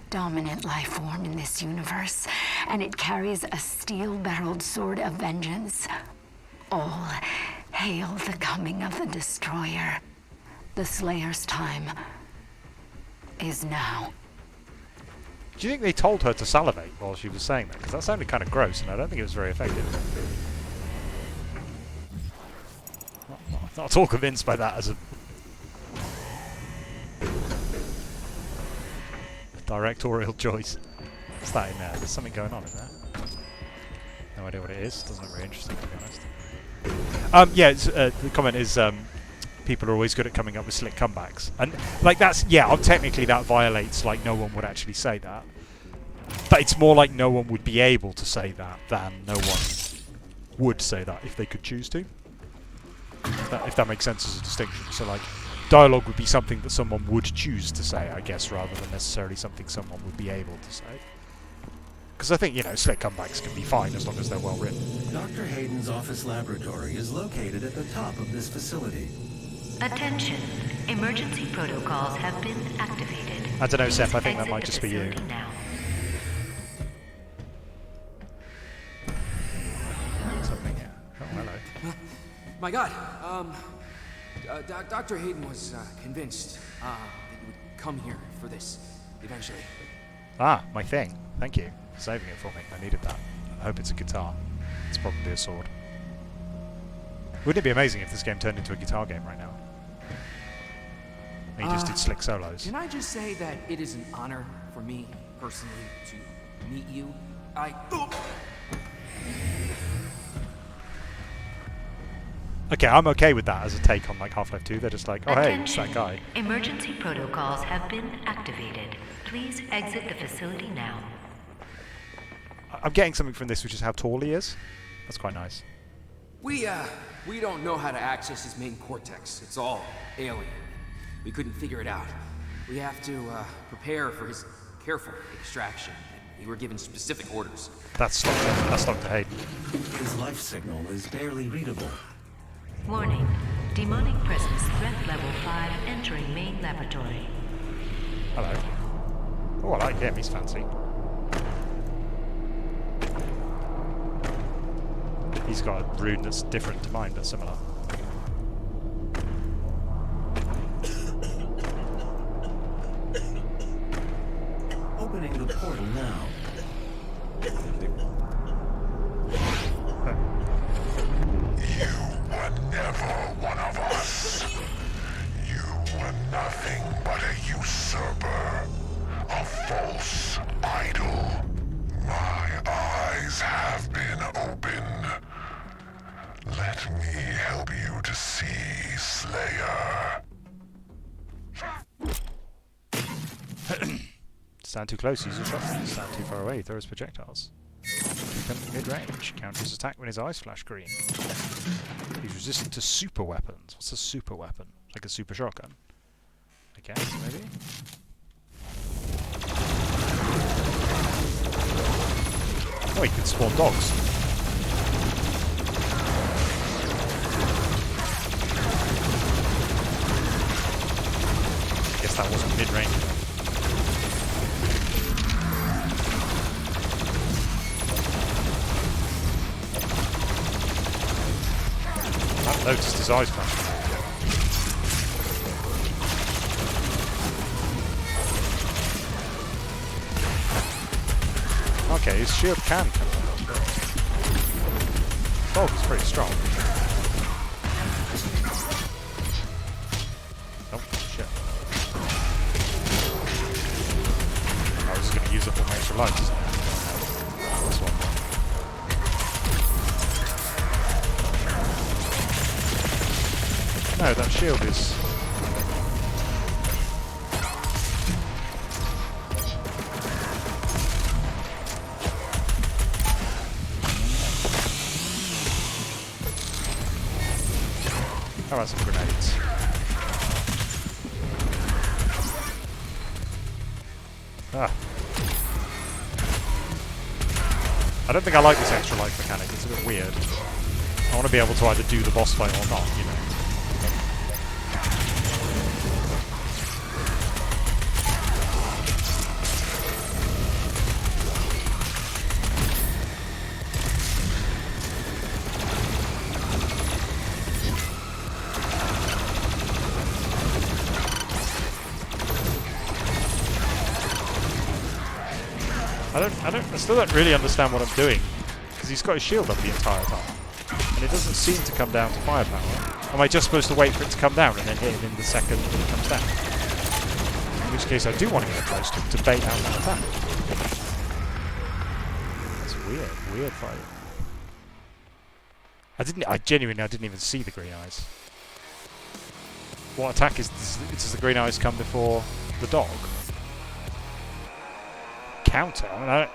dominant life form in this universe, and it carries a steel-barreled sword of vengeance. All hail the coming of the Destroyer. The Slayer's time is now. Do you think they told her to salivate while she was saying that? Because that sounded kind of gross, and I don't think it was very effective. Not at all convinced by that as a directorial choice. What's that in there? There's something going on in there. No idea what it is. Doesn't look very interesting, to be honest. Yeah, it's, the comment is people are always good at coming up with slick comebacks, and like that's technically that violates like no one would actually say that, but it's more like no one would be able to say that than no one would say that if they could choose to. If that makes sense as a distinction. So like dialogue would be something that someone would choose to say, I guess, rather than necessarily something someone would be able to say. Because I think, slick comebacks can be fine as long as they're well written. Dr. Hayden's office laboratory is located at the top of this facility. Attention. Emergency protocols have been activated. I don't know, Seth, I think that Exit might the just be you. facility now. Something, yeah. Oh, hello. My God, Dr. Hayden was convinced that you would come here for this eventually. Ah, my thing. Thank you for saving it for me. I needed that. I hope it's a guitar. It's probably a sword. Wouldn't it be amazing if this game turned into a guitar game right now? And you just did slick solos. Can I just say that it is an honor for me, personally, to meet you? Okay, I'm okay with that as a take on like Half-Life 2. They're just like, oh hey, it's that guy. Emergency protocols have been activated. Please exit the facility now. I'm getting something from this, which is how tall he is. That's quite nice. We don't know how to access his main cortex. It's all alien. We couldn't figure it out. We have to prepare for his careful extraction. We were given specific orders. That's Dr. Hayden. His life signal is barely readable. Warning. Demonic presence threat level 5 entering main laboratory. Hello. Oh, I like him. He's fancy. He's got a rune that's different to mine, but similar. Opening the portal now. Never one of us. You were nothing but a usurper, a false idol. My eyes have been opened. Let me help you to see, Slayer. Stand too close, use your shotgun. Stand too far away, throw his projectiles. Keep mid-range. Counters attack when his eyes flash green. He's resistant to super weapons. What's a super weapon? Like a super shotgun? I guess, maybe? Oh, he can spawn dogs. Guess that wasn't mid-range. I noticed his eyes flashing. Okay, his shield can come out. Dog is pretty strong. Oh, shit. I was going to use up all my extra lives. This one. No, that shield is... How about some grenades? Ah. I don't think I like this extra life mechanic. It's a bit weird. I want to be able to either do the boss fight or not, you know. I still don't really understand what I'm doing, because he's got his shield up the entire time, and it doesn't seem to come down to firepower. Am I just supposed to wait for it to come down and then hit him in the second that it comes down? In which case I do want to get close to him to bait out that attack. That's weird fight. I genuinely didn't even see the green eyes. What attack does the green eyes come before the dog? Counter? I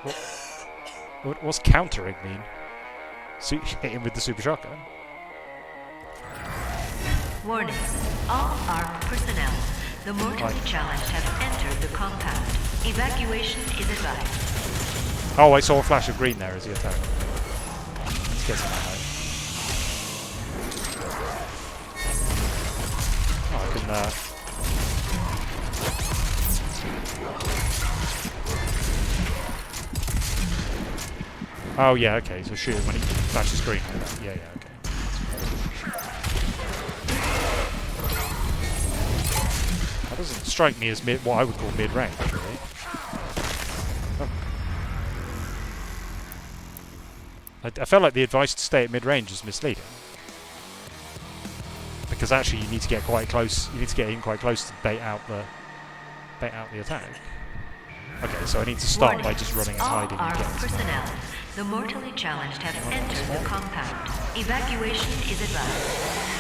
mean, what's countering mean? Hit him with the super shotgun? Warning. All ARC personnel. The mortally challenged have entered the compound. Evacuation is advised. Oh, I saw a flash of green there as he attacked. Let's get some ammo. Oh, I can, Oh yeah, okay, so shoot him when he flashes green. Yeah, okay. That doesn't strike me as what I would call mid-range, really. Oh. I felt like the advice to stay at mid-range is misleading. Because actually you need to get quite close, you need to get in quite close to bait out the attack. Okay, so I need to start by just running and hiding and getting personnel. The mortally challenged have entered the compound. Evacuation is advised.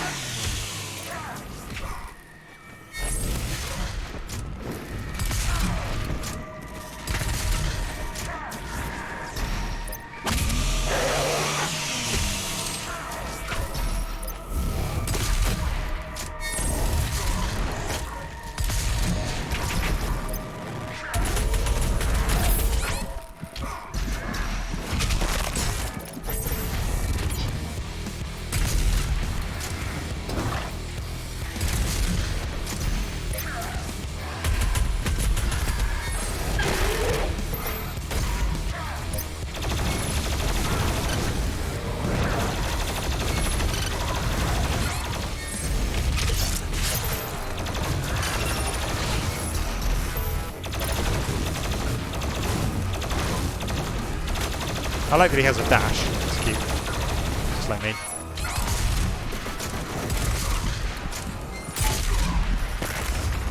I like that he has a dash. It's cute. Just like me.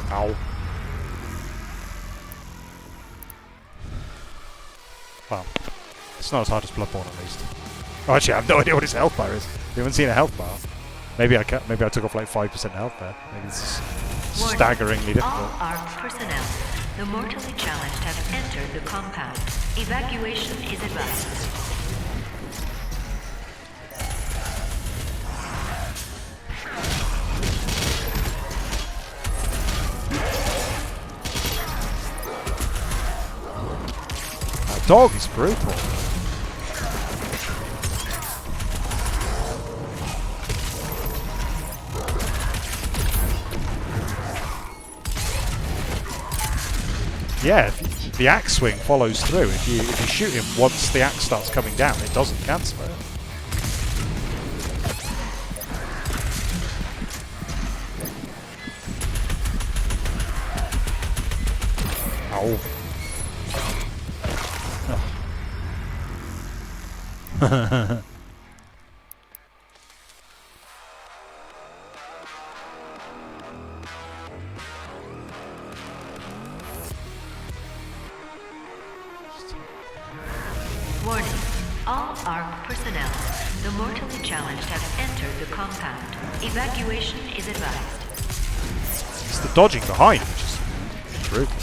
Ow. Well, it's not as hard as Bloodborne at least. Oh, actually, I have no idea what his health bar is. We haven't seen a health bar. Maybe I took off like 5% health there. Maybe it's staggeringly difficult. All ARC personnel. The mortally challenged have entered the compound. Evacuation is advised. That dog is brutal. Yeah, if the axe swing follows through. If you shoot him once the axe starts coming down, it doesn't cancel it. Ow. Oh. Warning. All ARC personnel. The mortally challenged have entered the compound. Evacuation is advised. It's the dodging behind, which is brutal.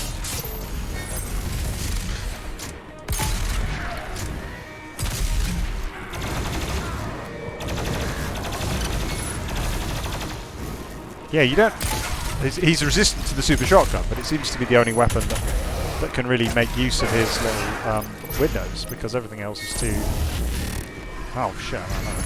Yeah, you don't... He's resistant to the super shotgun, but it seems to be the only weapon that that can really make use of his little windows, because everything else is too... Oh shit, I know.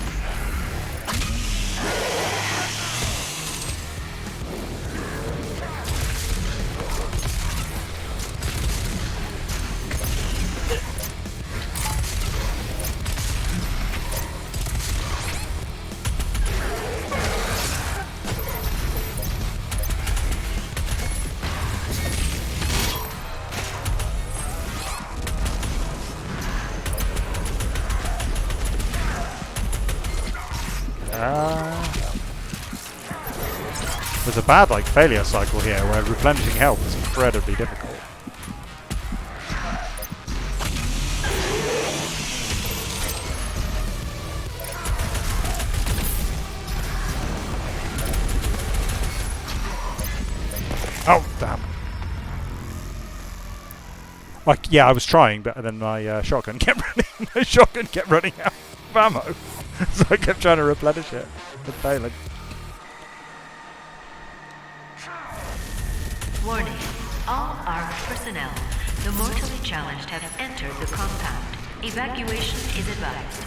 There's a bad failure cycle here where replenishing health is incredibly difficult. Oh damn! Yeah, I was trying, but then my shotgun kept running out of ammo, so I kept trying to replenish it, but failing. Warning. All ARC personnel, the mortally challenged have entered the compound. Evacuation is advised.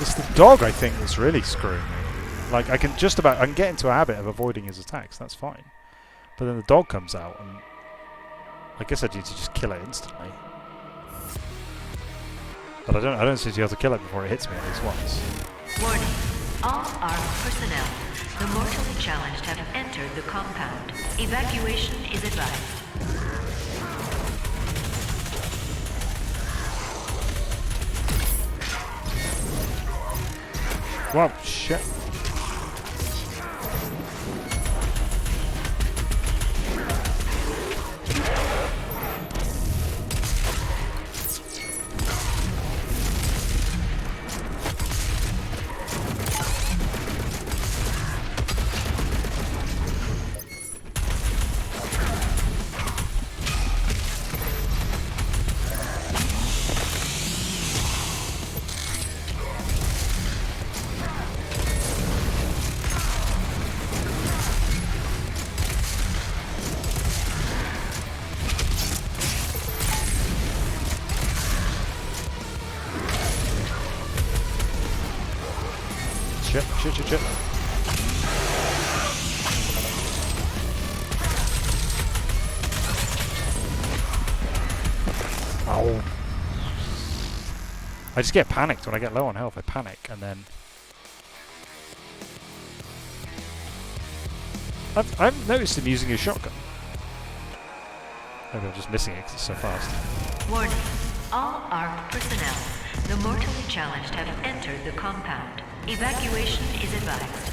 It's the dog, I think, that's really screwing me. I can get into a habit of avoiding his attacks, that's fine. But then the dog comes out, and I guess I need to just kill it instantly. But I don't seem to be able to kill it before it hits me at least once. Warning. All ARC personnel, the mortally challenged have entered the compound. Evacuation is advised. Wow, shit. Shit. Oh. I just get panicked when I get low on health. I panic and then... I've noticed him using his shotgun. Maybe I'm just missing it because it's so fast. Warning. All ARC personnel, the mortally challenged have entered the compound. Evacuation is advised.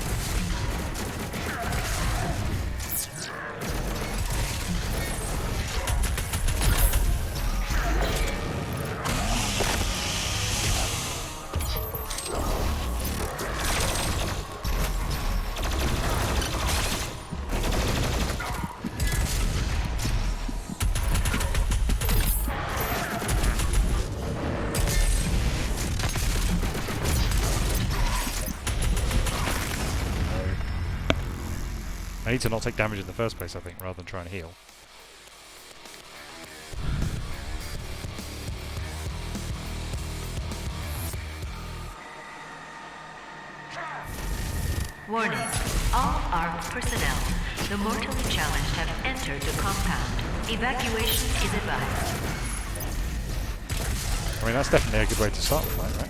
I need to not take damage in the first place, I think, rather than try and heal. Warning. All ARC personnel, the mortally challenged have entered the compound. Evacuation is advised. I mean, that's definitely a good way to start the fight, right?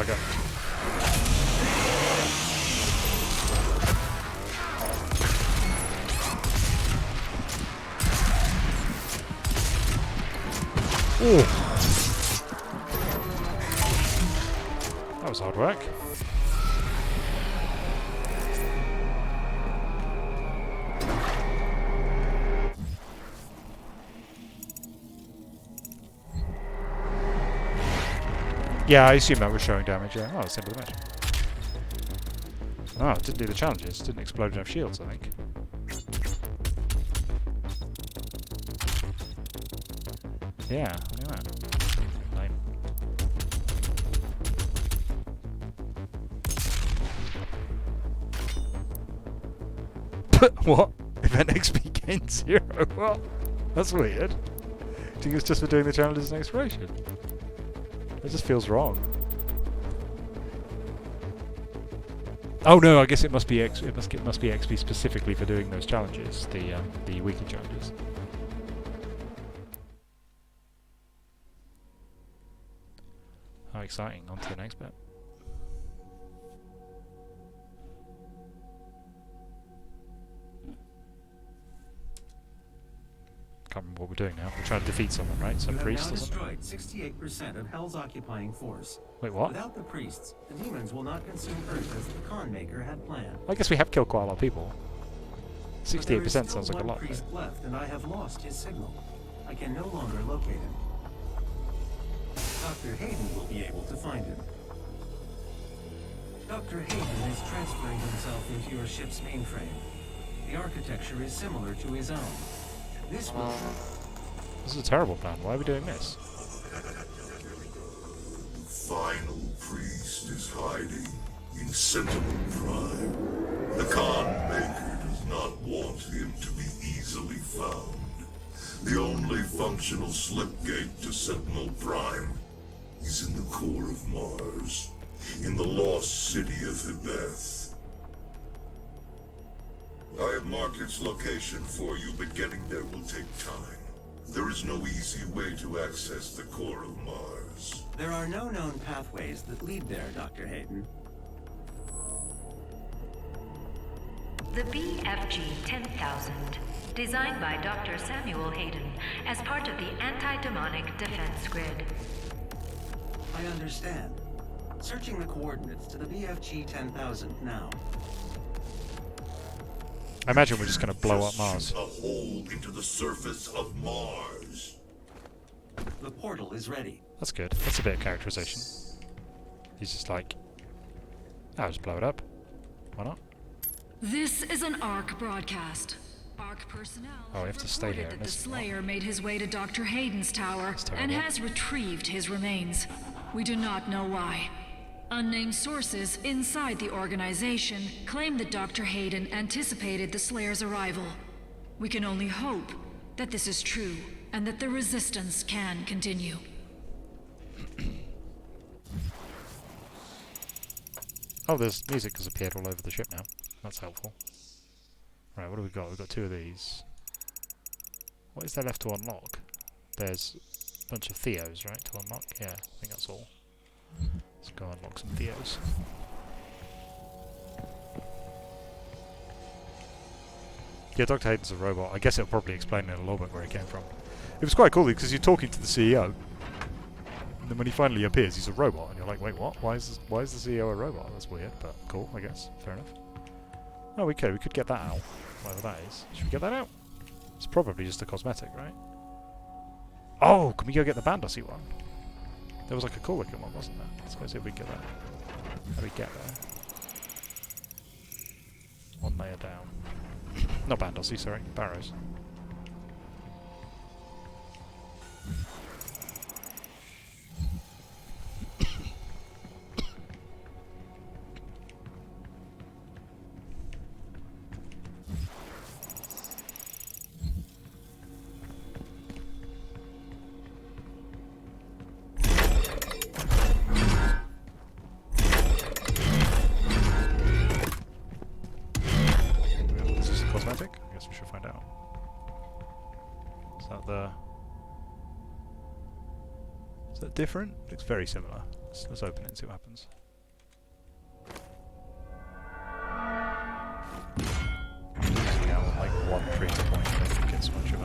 I go. Ooh. That was hard work. Yeah, I assume that was showing damage, yeah. Oh, it's the end of the match. Oh, it didn't do the challenges. It didn't explode enough shields, I think. Yeah, look at that. Lame. What? Event XP gain 0? What? That's weird. Do you think it's just for doing the challenges and exploration? It just feels wrong. Oh no, I guess it must be it must be XP specifically for doing those challenges, the weekly challenges. How exciting! On to the next bit. Can't remember what we're doing now. We're trying to defeat someone, right? Some priest or something? You have now destroyed 68% of Hell's occupying force. Wait, what? Without the priests, the demons will not consume Earth as the Khan Maker had planned. I guess we have killed quite a lot of people. 68% sounds like a lot. There is still one priest left, and I have lost his signal. I can no longer locate him. Dr. Hayden will be able to find him. Dr. Hayden is transferring himself into your ship's mainframe. The architecture is similar to his own. This will... This is a terrible plan. Why are we doing this? The final priest is hiding in Sentinel Prime. The Khan Maker does not want him to be easily found. The only functional slipgate to Sentinel Prime is in the core of Mars, in the lost city of Hebeth. I have marked its location for you, but getting there will take time. There is no easy way to access the core of Mars. There are no known pathways that lead there, Dr. Hayden. The BFG 10,000, designed by Dr. Samuel Hayden as part of the anti-demonic defense grid. I understand. Searching the coordinates to the BFG 10,000 now. I imagine we're just going to blow up Mars. A hole into the surface of Mars. The portal is ready. That's good. That's a bit of characterization. He's just like, I'll just blow it up. Why not? This is an ARC broadcast. ARC personnel Oh, we have to stay here reported and that the listen. Slayer made his way to Dr. Hayden's tower and terrible. has retrieved his remains. We do not know why. Unnamed sources inside the organization claim that Dr. Hayden anticipated the Slayer's arrival. We can only hope that this is true and that the resistance can continue. Oh, there's music has appeared all over the ship now. That's helpful. Right, what do we got? We've got 2 of these. What is there left to unlock? There's a bunch of Theos, right, to unlock? Yeah, I think that's all. Let's go unlock some Theos. Yeah, Dr. Hayden's a robot. I guess it'll probably explain in a little bit where he came from. It was quite cool because you're talking to the CEO, and then when he finally appears, he's a robot, and you're like, wait, what? Why is the CEO a robot? That's weird, but cool, I guess. Fair enough. Oh, we could get that out, whatever that is. Should we get that out? It's probably just a cosmetic, right? Oh, can we go get the Bandossi one? There was like a cool looking one, wasn't there? Let's go see if we can get that. How do we get there? 1 layer down. Not Bandossi, sorry. Barrows. Cosmetic? I guess we should find out. Is that different? Looks very similar. Let's open it and see what happens. Losing out on like one creator point, I don't think it's much of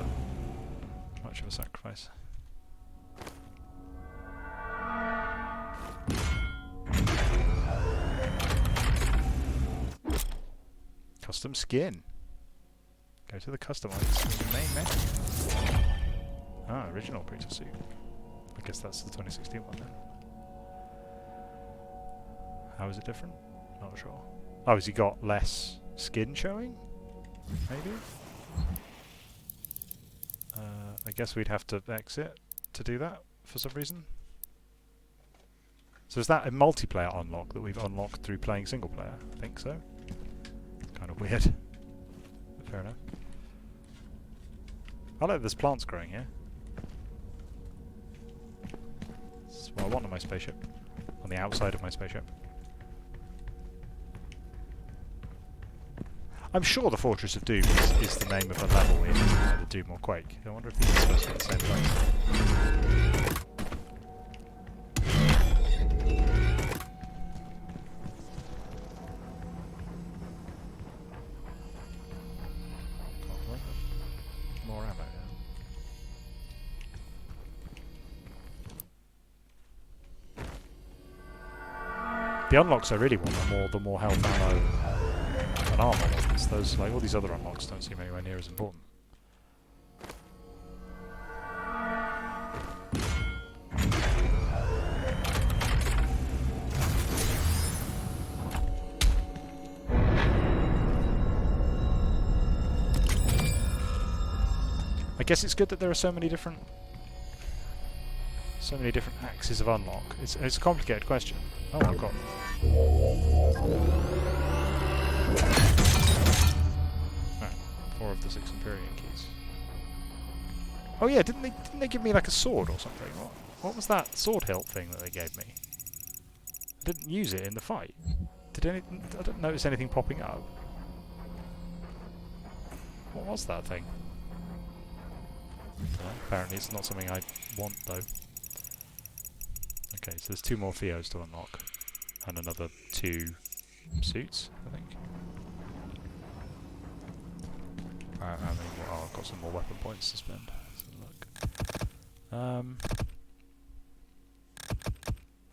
a sacrifice. Custom skin. Go to the customize main menu. Ah, original Preacher suit. I guess that's the 2016 one then. How is it different? Not sure. Oh, has he got less skin showing? Maybe? I guess we'd have to exit to do that for some reason. So is that a multiplayer unlock that we've unlocked through playing single player? I think so. Kind of weird. But fair enough. I like there's plants growing here. That's what I want on my spaceship. On the outside of my spaceship. I'm sure the Fortress of Doom is the name of a level in the Doom or Quake. I wonder if these are supposed to be the same place. More ammo now. The unlocks I really want are the more health ammo and armor ones. Those, like all these other unlocks, don't seem anywhere near as important. I guess it's good that there are so many different axes of unlock. It's a complicated question. Oh, I've got. Right, 4 of the 6 Empyrean keys. Oh yeah, didn't they give me like a sword or something? What was that sword hilt thing that they gave me? I didn't use it in the fight. I didn't notice anything popping up. What was that thing? Well, apparently it's not something I want though. Okay, so there's 2 more Theos to unlock. And another 2 suits, I think. I've got some more weapon points to spend. Let's look.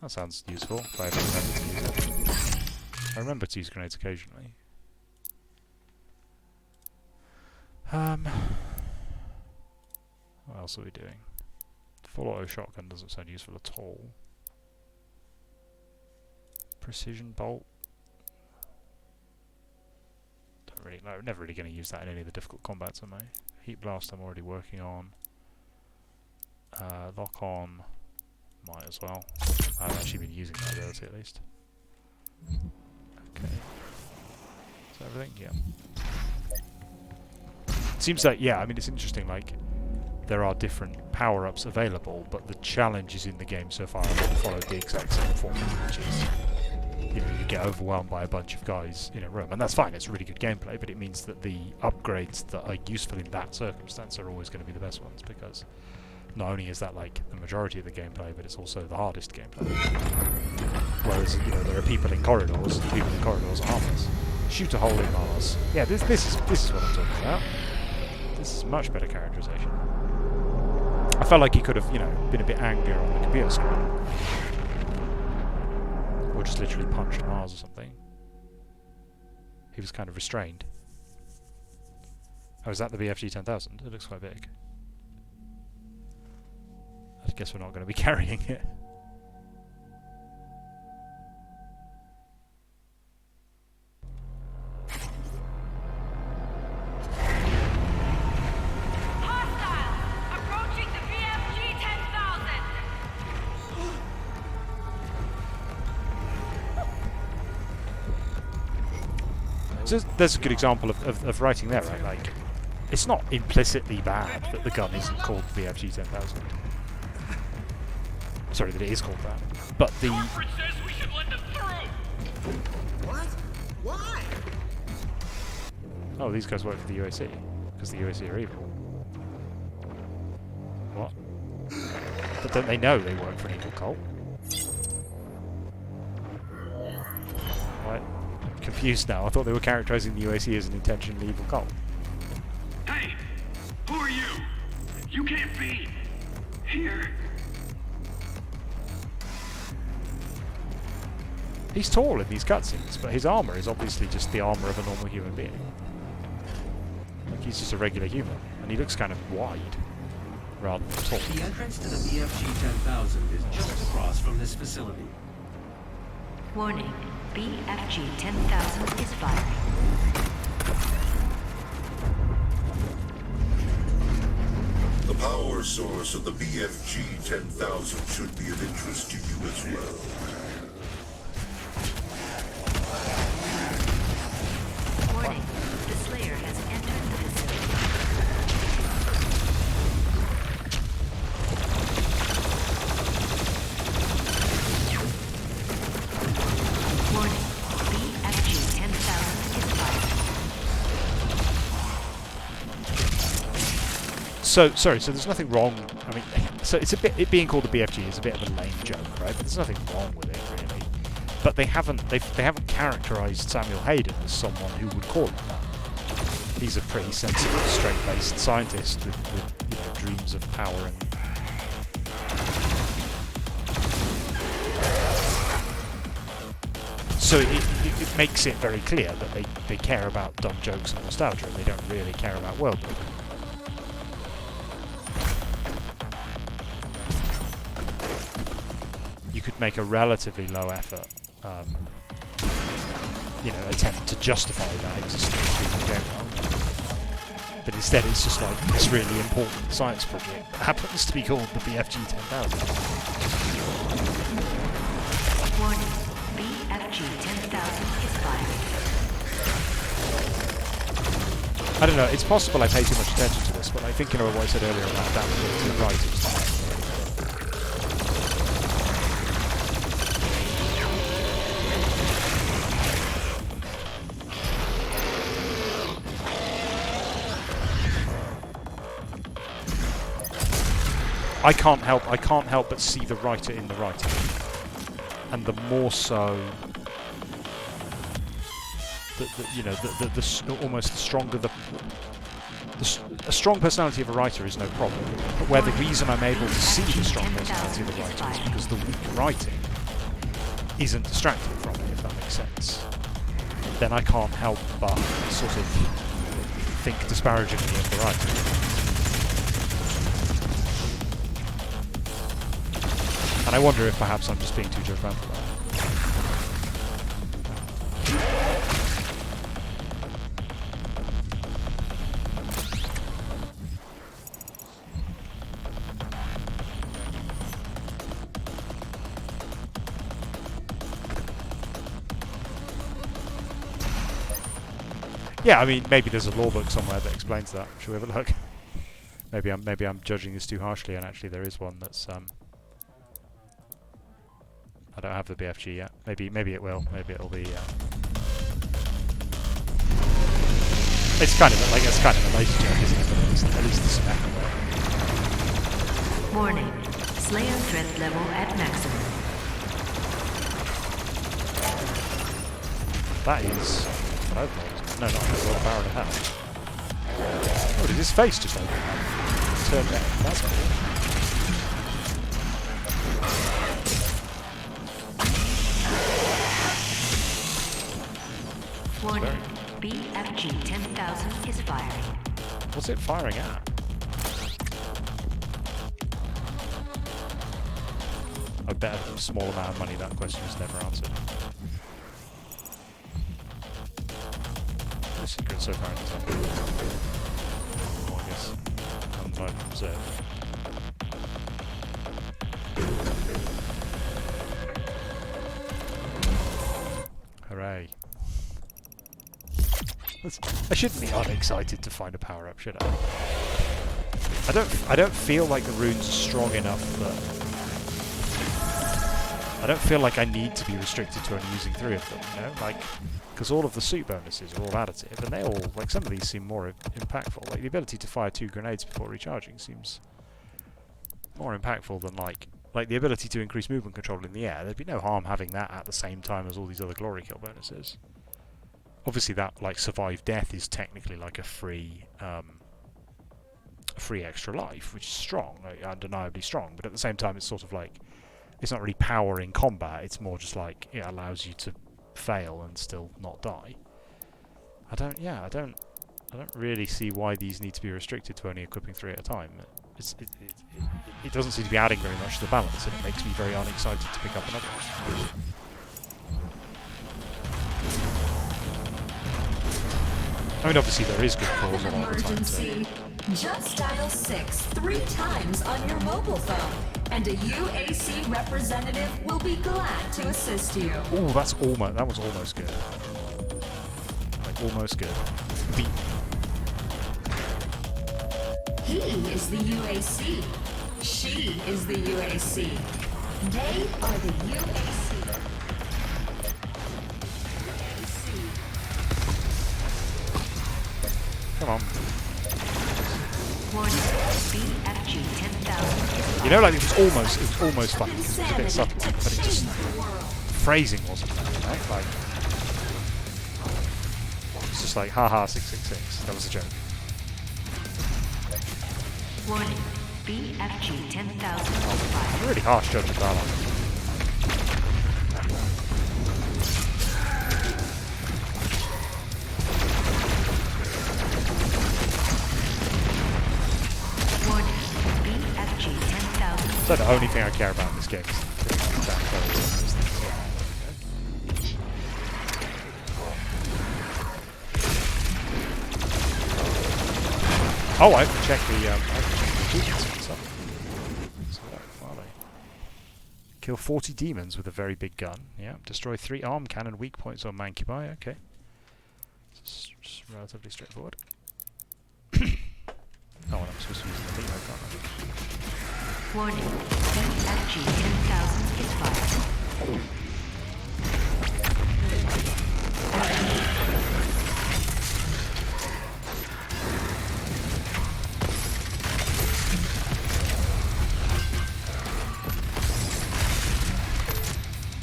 That sounds useful, if I ever remember to use it. I remember to use grenades occasionally. What else are we doing? Full auto shotgun doesn't sound useful at all. Precision bolt. Don't really know. Never really going to use that in any of the difficult combats, am I? Heat blast I'm already working on. Lock on. Might as well. I haven't actually been using that ability at least. Okay. Is that everything? Yeah. Seems like, yeah, I mean it's interesting, like there are different power-ups available, but the challenges in the game so far have all followed the exact same format, which is, you know, you get overwhelmed by a bunch of guys in a room, and that's fine, it's really good gameplay, but it means that the upgrades that are useful in that circumstance are always going to be the best ones, because not only is that like the majority of the gameplay, but it's also the hardest gameplay. Whereas, you know, there are people in corridors, and people in corridors are harmless. Shoot a hole in Mars. Yeah, this is what I'm talking about. This is much better characterization. I felt like he could have, you know, been a bit angrier on the computer screen. Or just literally punched Mars or something. He was kind of restrained. Oh, is that the BFG 10,000? It looks quite big. I guess we're not going to be carrying it. So there's a good example of writing there, right? Like, it's not implicitly bad that the gun isn't called BFG 10,000. Sorry, that it is called that. But the... says we should let them through! What? Why? Oh, these guys work for the UAC. Because the UAC are evil. What? But don't they know they work for an evil cult? confused now. I thought they were characterizing the UAC as an intentionally evil cult. Hey! Who are you? You can't be here. He's tall in these cutscenes, but his armor is obviously just the armor of a normal human being. Like, he's just a regular human, and he looks kind of wide rather than tall. The entrance to the BFG 10,000 is just across from this facility. Warning, BFG 10,000 is firing. The power source of the BFG 10,000 should be of interest to you as well. Warning, the Slayer has entered the facility. Warning, BFG 10,000 is firing. So there's nothing wrong. I mean, so it's a bit. It being called the BFG is a bit of a lame joke, right? But there's nothing wrong with it, really. But they haven't characterized Samuel Hayden as someone who would call it that. He's a pretty sensible, straight-laced scientist with dreams of power and. So it makes it very clear that they care about dumb jokes and nostalgia, and they don't really care about world building. You could make a relatively low effort, attempt to justify that existence in the game world. But instead it's just like this really important science project that happens to be called the BFG 10,000. Warning, BFG 10,000 is firing. I don't know, it's possible I pay too much attention to this, but I think what I said earlier about that to the writers. I can't help but see the writer in the writer, and the more so, almost the stronger a strong personality of a writer is no problem. But where the reason I'm able to see the strong personality of the writer is because the weak writing isn't distracting from it, if that makes sense. Then I can't help but sort of think disparagingly of the writer. And I wonder if perhaps I'm just being too judgmental about Yeah, I mean, maybe there's a law book somewhere that explains that. Should we have a look? Maybe I'm judging this too harshly, and actually there is one that's I don't have the BFG yet. Maybe it will. Maybe it'll be. It's kind of a lazy joke, isn't it? But at least the spec. Warning, Slayer threat level at maximum. That is an overlord. No, not an overlord, Baron of Hell. Oh, did his face just open up? Turned down. That's cool. Warning, BFG 10,000 is firing. What's it firing at? I bet a small amount of money that question is never answered. No secret so far in the time. Well, I guess unobserved. Hooray. I shouldn't be unexcited to find a power-up, should I? I don't feel like the runes are strong enough that... I don't feel like I need to be restricted to only using 3 of them, you know? Like, because all of the suit bonuses are all additive, and they all, like, some of these seem more impactful. Like, the ability to fire 2 grenades before recharging seems more impactful than, like the ability to increase movement control in the air. There'd be no harm having that at the same time as all these other glory kill bonuses. obviously that like survive death is technically like a free extra life, which is strong, like, undeniably strong, but at the same time it's sort of like it's not really power in combat, it's more just like it allows you to fail and still not die. I don't really see why these need to be restricted to only equipping 3 at a time. It doesn't seem to be adding very much to the balance, and it makes me very unexcited to pick up another one. I mean, obviously there is good cause a lot of the time. Emergency. Just dial 6 3 times on your mobile phone, and a UAC representative will be glad to assist you. Oh, that was almost good. Like almost good. Beat. He is the UAC. She is the UAC. They are the UAC. Come on. Warning, BFG 10,000. You know, like it was almost funny because it was a bit subtle, but it just phrasing wasn't there, right? Like it's just like haha 666. That was a joke. Warning, BFG 10,000. Oh, really harsh judge of dialogue. So the only thing I care about in this game is oh, I can check the achievements. Kill 40 demons with a very big gun. Yeah. Destroy 3 arm cannon weak points on Mancubi. Okay. This is relatively straightforward. Oh, and I'm supposed to use the Demo, can't I? Warning, BFG 10,000 is fired.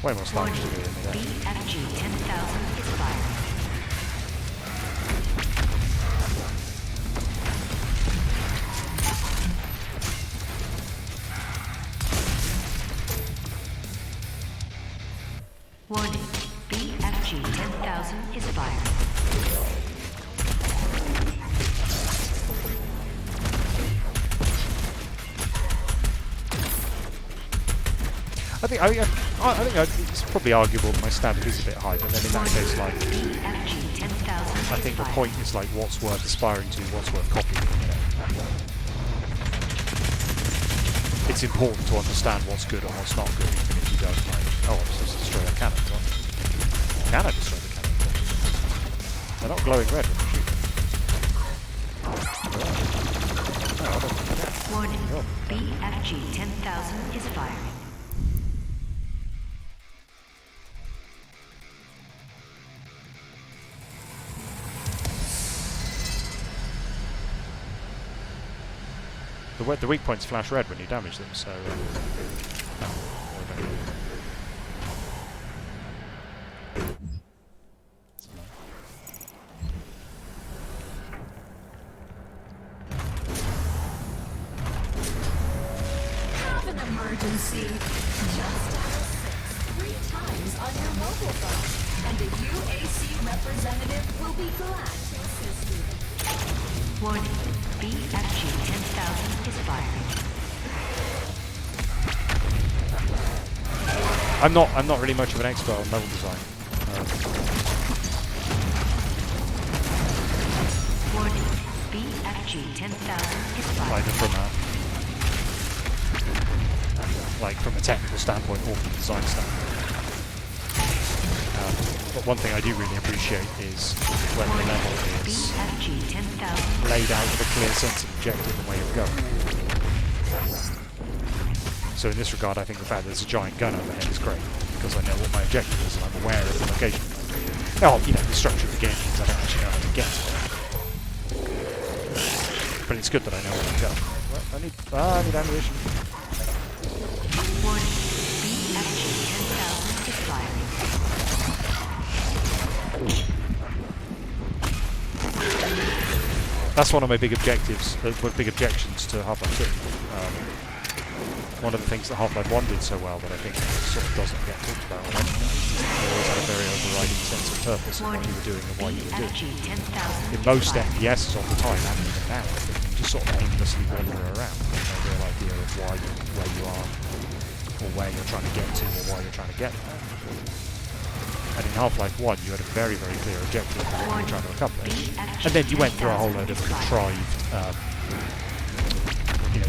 Way more slime to do in the day. BFG 10,000 is fired. Warning, BFG 10,000 is fired. I think it's probably arguable that my standard is a bit high, but then in that case, like, I think the point is like what's worth aspiring to, what's worth copying. You know? It's important to understand what's good and what's not good, even if you don't like. Oh, I'm supposed to destroy that cannon. Well, can I destroy the cannon? They're not glowing red when you shoot them. No, I don't think I can. Warning, BFG 10,000 is firing. The weak points flash red when you damage them, so... Have an emergency. Just dial 6 3 times on your mobile phone, and a UAC representative will be glad to assist you. Warning, BFG 10,000 is firing. I'm not really much of an expert on level design. Warning, BFG 10,000 is firing. From a technical standpoint or from a design standpoint. But one thing I do really appreciate is when the level is laid out with a clear sense of objective and way of going. So in this regard, I think the fact that there's a giant gun overhead is great, because I know what my objective is and I'm aware of the location. Now, you know, the structure of the game means I don't actually know how to get to it. But it's good that I know where to go. Well, I need ammunition. Warning, BFG 10,000 is firing. That's one of my big objectives, big objections to Half-Life 2. One of the things that Half-Life 1 did so well that I think sort of doesn't get talked about on any is that they always had a very overriding sense of purpose in what you were doing and why you were doing it. In most FPSs on the time, and even now, I think you just sort of aimlessly wander around with no real idea of where you are, or where you're trying to get to, or why you're trying to get there. And in Half-Life 1, you had a very, very clear objective of what you were trying to accomplish. And then you went through a whole load of contrived,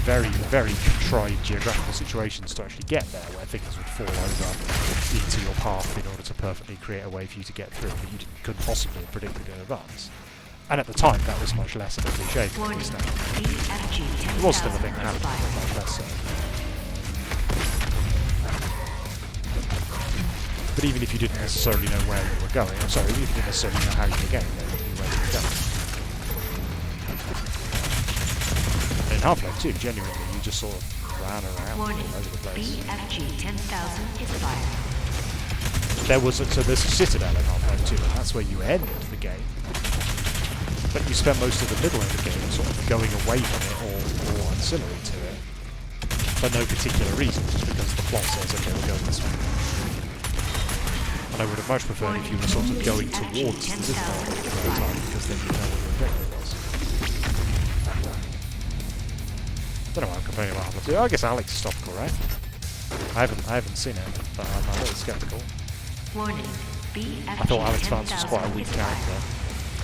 very, very contrived geographical situations to actually get there, where things would fall over into your path in order to perfectly create a way for you to get through that you couldn't possibly have predicted in advance. And at the time, that was much less of a cliche than it is now. It was still a thing that happened, but much less so. But even if you didn't necessarily know where you were going, even if you didn't necessarily know how you were getting there, you knew where you were going. And in Half-Life 2, genuinely, you just sort of ran around all over the place. BFG 10,000 is fired. There's a citadel in Half-Life 2, and that's where you end the game. But you spend most of the middle of the game sort of going away from it or ancillary to it, for no particular reason, just because the plot says, okay, we're going this way. And I would have much preferred if you were sort of going towards the citadel all the time, because then you'd know what your objective was. Don't know why I'm complaining about Half-Life 2. I guess Alex is topical, right? I haven't seen it, but I'm a little skeptical. Warning. I thought Alex Vance was quite a weak character,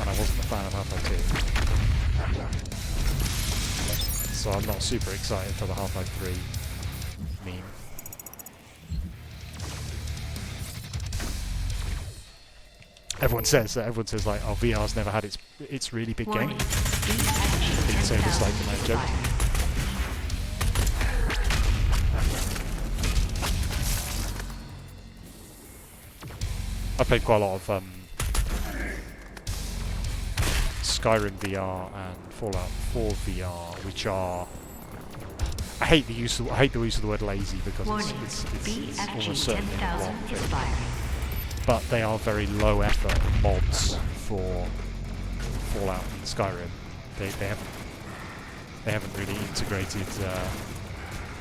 and I wasn't a fan of Half-Life 2. So I'm not super excited for the Half-Life 3 meme. Everyone says like, oh, VR's never had its really big game. Being so disliked in that joke. I played quite a lot of Skyrim VR and Fallout 4 VR, which are. I hate the use of the word lazy because it's almost certainly a wrong thing. But they are very low effort mods for Fallout and Skyrim. They haven't really integrated.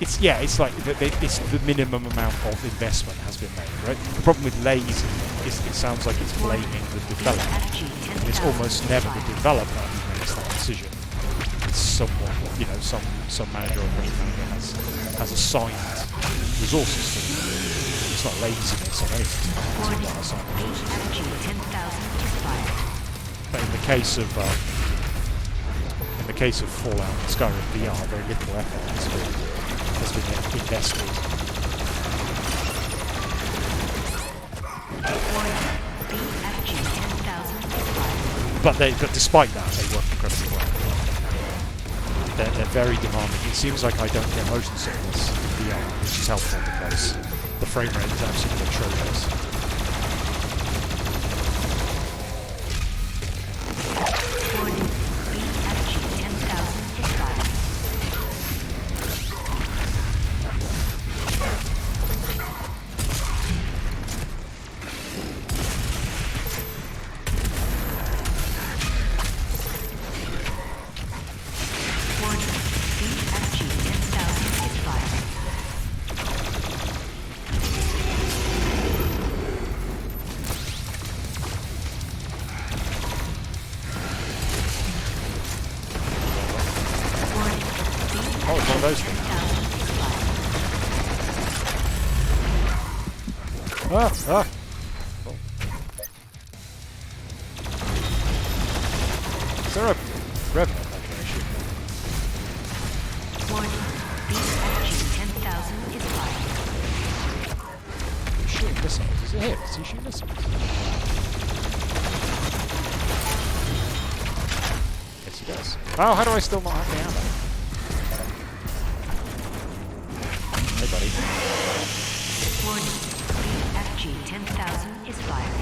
It's like it's the minimum amount of investment has been made, right? The problem with lazy is it sounds like it's blaming the developer, and it's almost never the developer who makes that decision. It's someone, some manager or project manager has assigned resources to them. It's not laziness on anything. It's not assigned resources. But in the case of Fallout and Skyrim VR, very little effort has been invested. But despite that, they work incredibly well. They're very demanding. It seems like I don't get motion sickness in VR, which is helpful because the frame rate is absolutely atrocious. Those things. Ah! Oh. Is there a revenant I can shoot? Warning. BFG 10,000 is fired. He's shooting missiles. Is it him? Is he shooting missiles? Yes, he does. Oh, how do I still not have the ammo? Hey, buddy. Warning. BFG 10,000 is fired.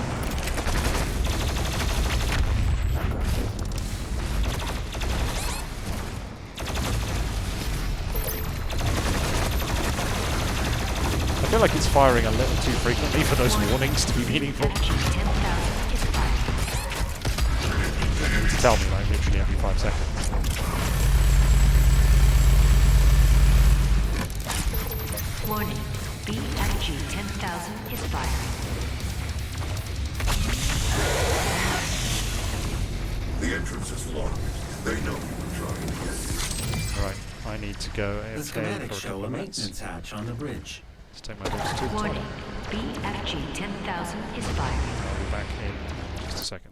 I feel like it's firing a little too frequently for those warnings to be meaningful. BFG 10,000 is fired. You need to tell me like literally every 5 seconds. Warning, BFG 10,000 is firing. The entrance is locked. They know we were trying to get in. Alright, I need to go The AFK schematics for a show couple a of minutes. maintenance hatch on the bridge. Let's take my dogs to the Warning, toilet. BFG 10,000 is firing. I'll be back in just a second.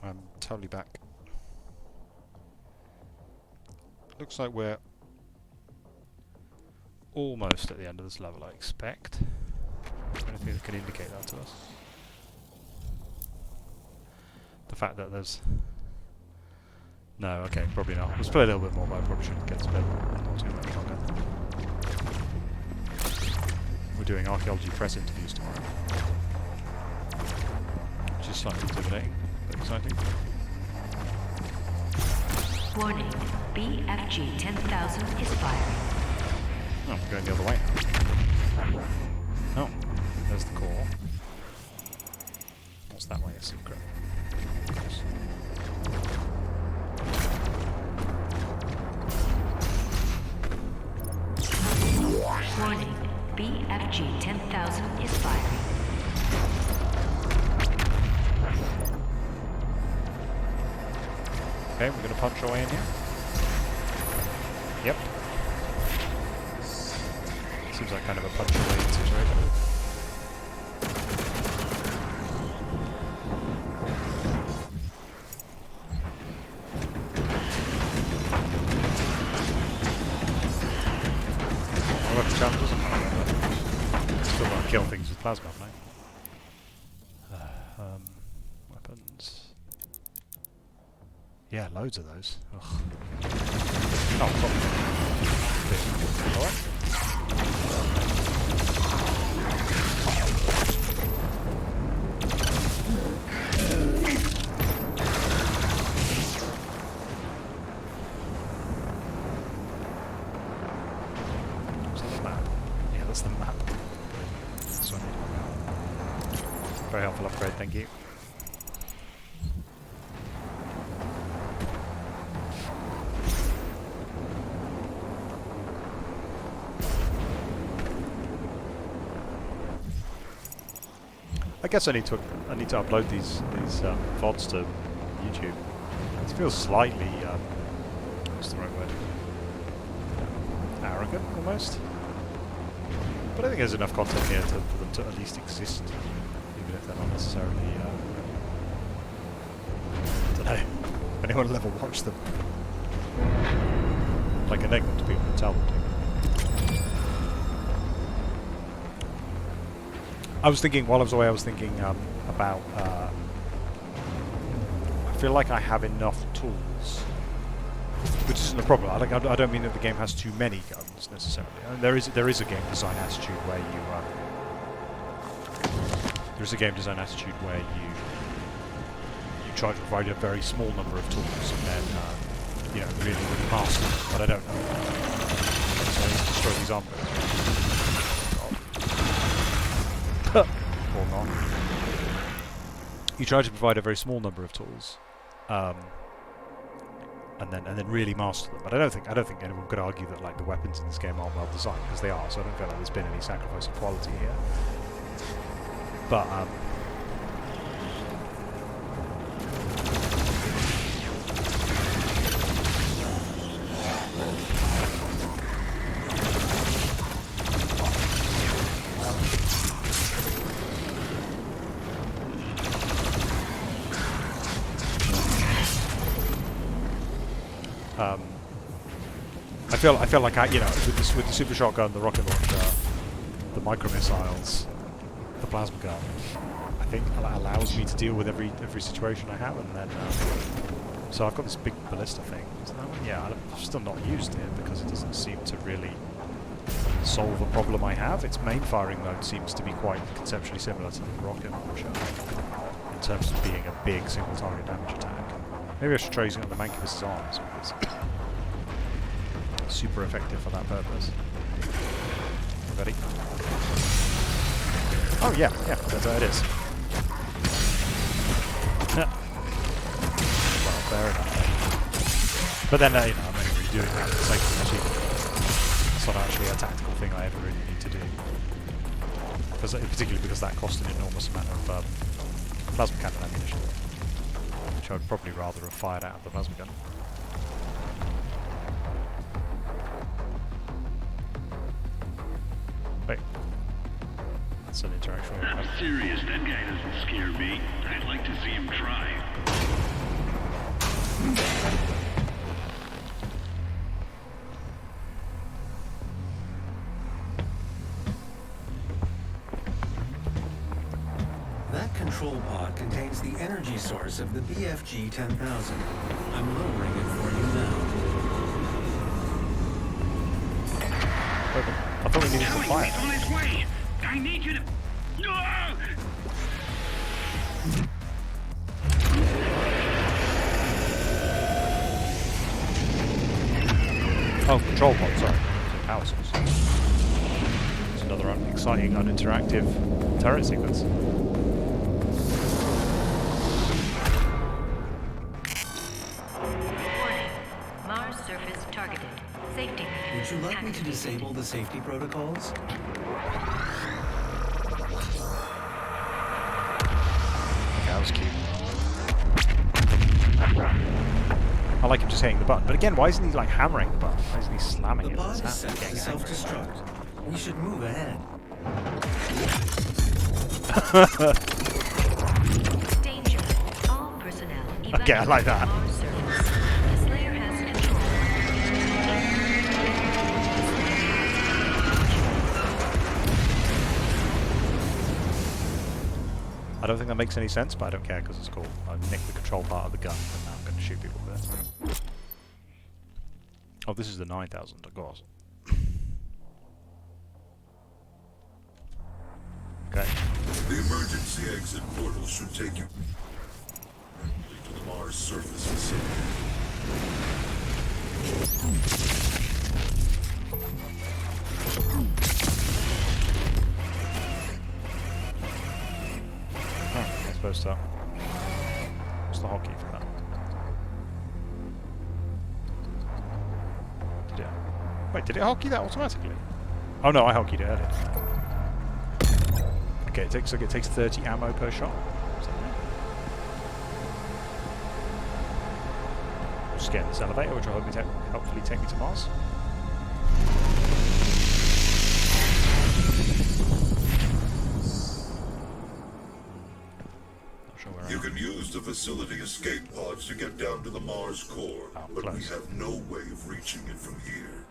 I'm totally back. Looks like we're almost at the end of this level, I expect. Anything that can indicate that to us? The fact that there's... No, okay, probably not. Let's play a little bit more, but I probably shouldn't get to bed not too much longer. We're doing archaeology press interviews tomorrow. Which is slightly intimidating, but exciting. Warning, BFG 10,000 is firing. Oh, we're going the other way. Oh, there's the core. What's that way? A secret. Yes. Warning, BFG 10,000 is firing. Okay, we're going to punch our way in here. Yep. Seems like kind of a punch away situation. What about the challenges? I can't remember. Still got to kill things with plasma, haven't I? Weapons. Yeah, loads of those. Ugh. Oh, cool. Alright. Is that the map? Yeah, that's the map. This one. Very helpful upgrade, thank you. guess I need to upload these VODs to YouTube. It feels slightly what's the right word? Arrogant almost. But I think there's enough content here for them to at least exist, even if they're not necessarily. I don't know. If anyone will ever watch them. Like Enigma to people and tell them to. I was thinking, while I was away, about. I feel like I have enough tools, which isn't a problem. I don't mean that the game has too many guns necessarily. I mean, there is a game design attitude where you try to provide a very small number of tools and then really master them. But I don't know. So I need to destroy these armors. Or not. You try to provide a very small number of tools, and then really master them. But I don't think anyone could argue that like the weapons in this game aren't well designed, because they are. So I don't feel like there's been any sacrifice of quality here. But I feel like with the super shotgun, the rocket launcher, the micro missiles, the plasma gun, I think allows me to deal with every situation I have, and then so I've got this big ballista thing. Isn't that one? Yeah, I've still not used it because it doesn't seem to really solve a problem I have. Its main firing mode seems to be quite conceptually similar to the rocket launcher in terms of being a big single target damage attack. Maybe I should try using it on the Mancubus's arms. Super effective for that purpose. Ready? Oh yeah, that's how it is. Well, fair enough. But then, I'm only really doing that for the sake of the machine. It's not actually a tactical thing I ever really need to do. Particularly because that cost an enormous amount of plasma cannon ammunition, which I would probably rather have fired out of the plasma gun. Wait. That's an interaction. I'm serious, that guy doesn't scare me. I'd like to see him try. That control pod contains the energy source of the BFG 10,000. I'm lowering it for you now. I thought we needed to fire. He's on his way. I need you to. Oh, control pod, sorry. Power source. It's another exciting, uninteractive turret sequence. Warning. Mars surface targeted. Safety measures Would you like me to activated. disable the safety protocols? That was cute. I like him just hitting the button, but again, why isn't he like hammering the button? Why isn't he slamming The it? pod with is his set hand? to Getting angry. self-destruct. We should move ahead. Danger. All personnel Okay, I like that. Mars surface. The Slayer has control. I don't think that makes any sense, but I don't care because it's cool. I nicked the control part of the gun, and now I'm going to shoot people with it. Oh, this is the 9000, of course. Okay. The emergency exit portal should take you to the Mars surface facility. Oh, I suppose so. What's the hotkey for that? Did it? Wait, did it hotkey that automatically? Oh no, I hotkeyed it earlier. Okay, it takes 30 ammo per shot. Is that right? Just get in this elevator, which will hopefully take me to Mars. Not sure where I You am. can use the facility escape pods to get down to the Mars core, Oh, but we close. have no way of reaching it from here.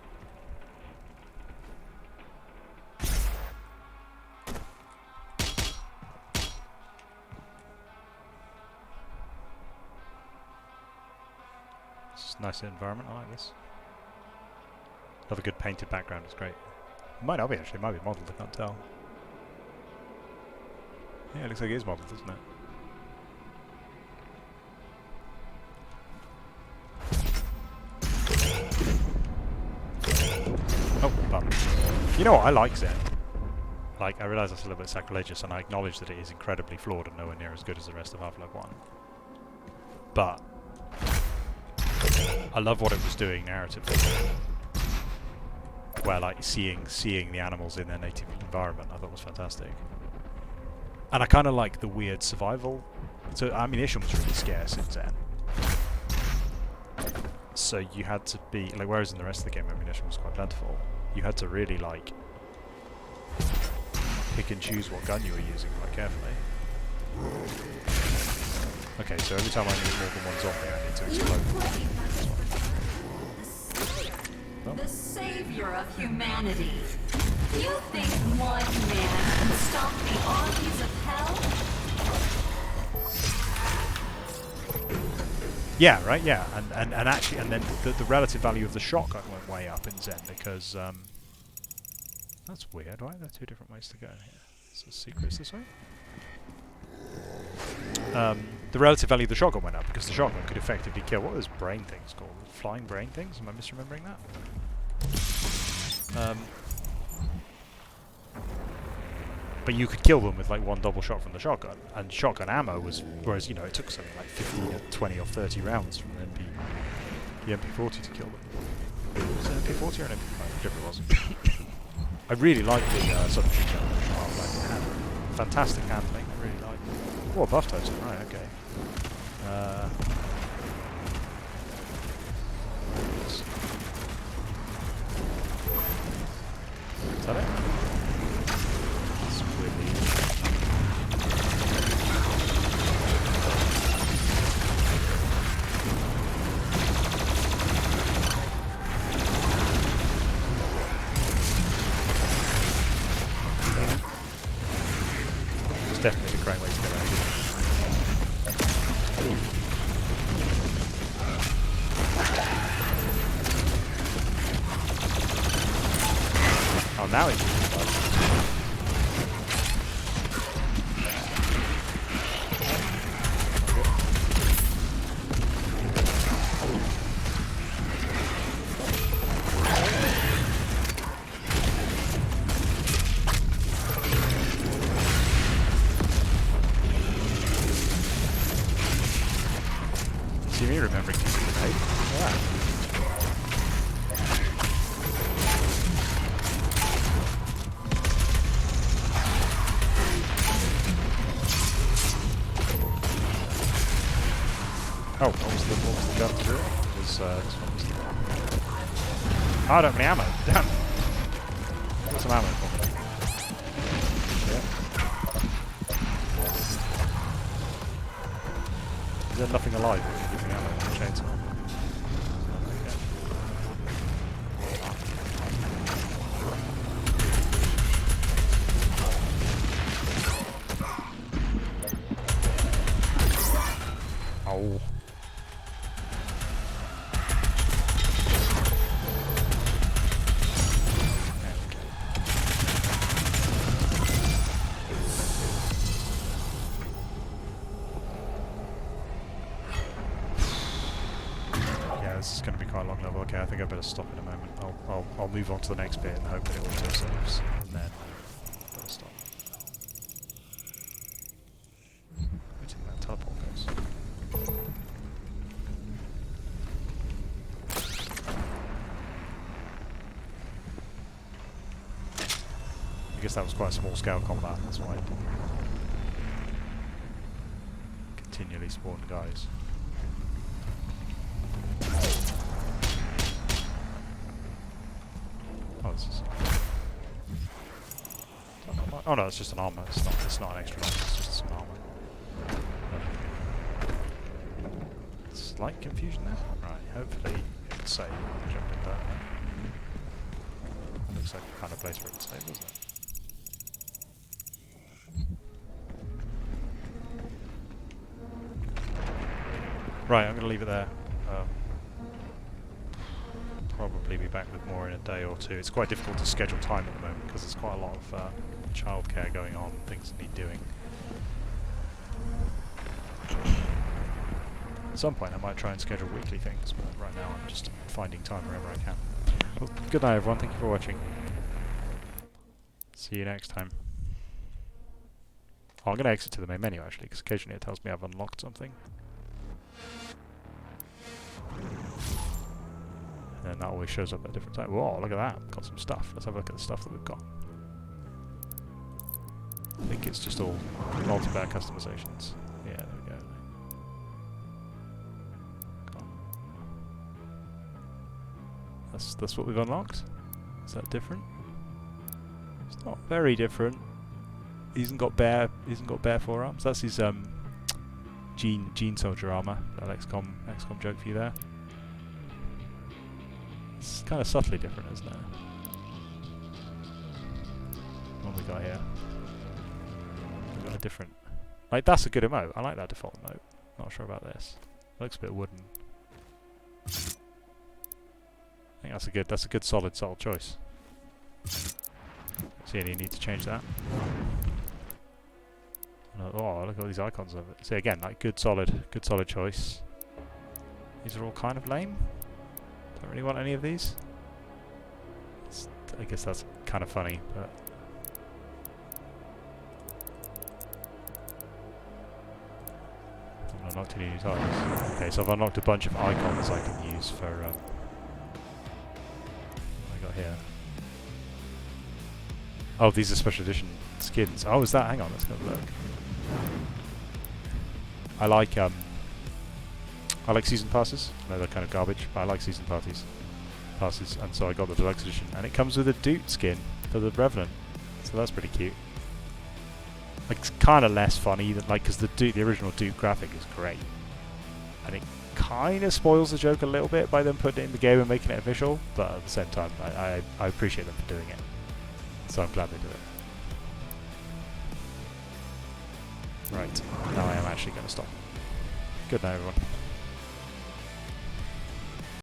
It's a nice environment, I like this. Love a good painted background, it's great. It might not be actually, it might be modelled, I can't tell. Yeah, it looks like it is modelled, doesn't it? Oh, bum. You know what, I like Zen. Like, I realise that's a little bit sacrilegious, and I acknowledge that it is incredibly flawed and nowhere near as good as the rest of Half-Life 1. But I love what it was doing narratively. Where, like, seeing the animals in their native environment, I thought was fantastic. And I kind of like the weird survival. So ammunition was really scarce in Zen. So you had to be like, whereas in the rest of the game ammunition was quite plentiful, you had to really like pick and choose what gun you were using quite carefully. Okay, so every time I meet more than one zombie, I need to explode. The savior of humanity. You think one man can stop the armies of hell? Yeah, right, yeah. And actually, and then the relative value of the shotgun went way up in Zen because, that's weird, right? There are two different ways to go here. So the secret is this way? The relative value of the shotgun went up because the shotgun could effectively kill, what are those brain things called? Flying brain things? Am I misremembering that? But you could kill them with like one double shot from the shotgun, and shotgun ammo was, whereas you know it took something like 15 or 20 or 30 rounds from the MP40 to kill them. Was it an MP40 or an MP5? Whichever it was. I really like the submachine gun version of Half-Life. It had fantastic handling. I really like. Oh, a buff totem. Right. Okay. Is that it? It's weirdly. It's definitely the correct way to go around it. Oh, now it's really fun. See me remembering to use the grenade? Yeah. Oh, what was the gun to do it? It was, this one was the... Oh, I don't have any ammo. Damn. Got some ammo for me. Yeah. Is there nothing alive that can give me ammo on the chainsaw? Okay. Oh. Yeah, this is going to be quite a long level. Okay, I think I better stop in a moment. I'll move on to the next bit and hope that it auto saves, and then better stop. Where do you think that teleport goes? I guess that was quite a small scale combat, that's why it continually spawned guys. Oh, this is... Oh no, it's just an armor. It's not an extra life, it's just some armor. Slight confusion there. Right, hopefully it would save. Jump in there. Looks like the kind of place where it would save, doesn't it? Right, I'm going to leave it there. Probably be back with more in a day or two. It's quite difficult to schedule time at the moment because there's quite a lot of childcare going on, things that need doing. At some point I might try and schedule weekly things, but right now I'm just finding time wherever I can. Well, good night everyone, thank you for watching. See you next time. Oh, I'm going to exit to the main menu actually, because occasionally it tells me I've unlocked something. And that always shows up at a different time. Whoa, look at that. Got some stuff. Let's have a look at the stuff that we've got. I think it's just all multiplayer customizations. Yeah, there we go. That's what we've unlocked. Is that different? It's not very different. He hasn't got bare forearms. That's his Gene Soldier armor. That XCOM joke for you there. It's kind of subtly different, isn't it? What have we got here? We've got a different... Like, that's a good emote. I like that default emote. Not sure about this. Looks a bit wooden. I think that's a good solid choice. See any need to change that? Oh, look at all these icons of it. See again, like good solid choice. These are all kind of lame. Don't really want any of these. I guess that's kind of funny, but I've unlocked any new titles. Okay, so I've unlocked a bunch of icons I can use for what I got here. Oh, these are special edition skins. Oh, is that? Hang on, let's go look. I like season passes. I know they're kind of garbage, but I like season passes, and so I got the deluxe edition, and it comes with a Doot skin for the Revenant, so that's pretty cute. Like, it's kind of less funny than because the original Doot graphic is great, and it kind of spoils the joke a little bit by them putting it in the game and making it official. But at the same time, I appreciate them for doing it, so I'm glad they do it. Right, now I am actually going to stop. Good night, everyone.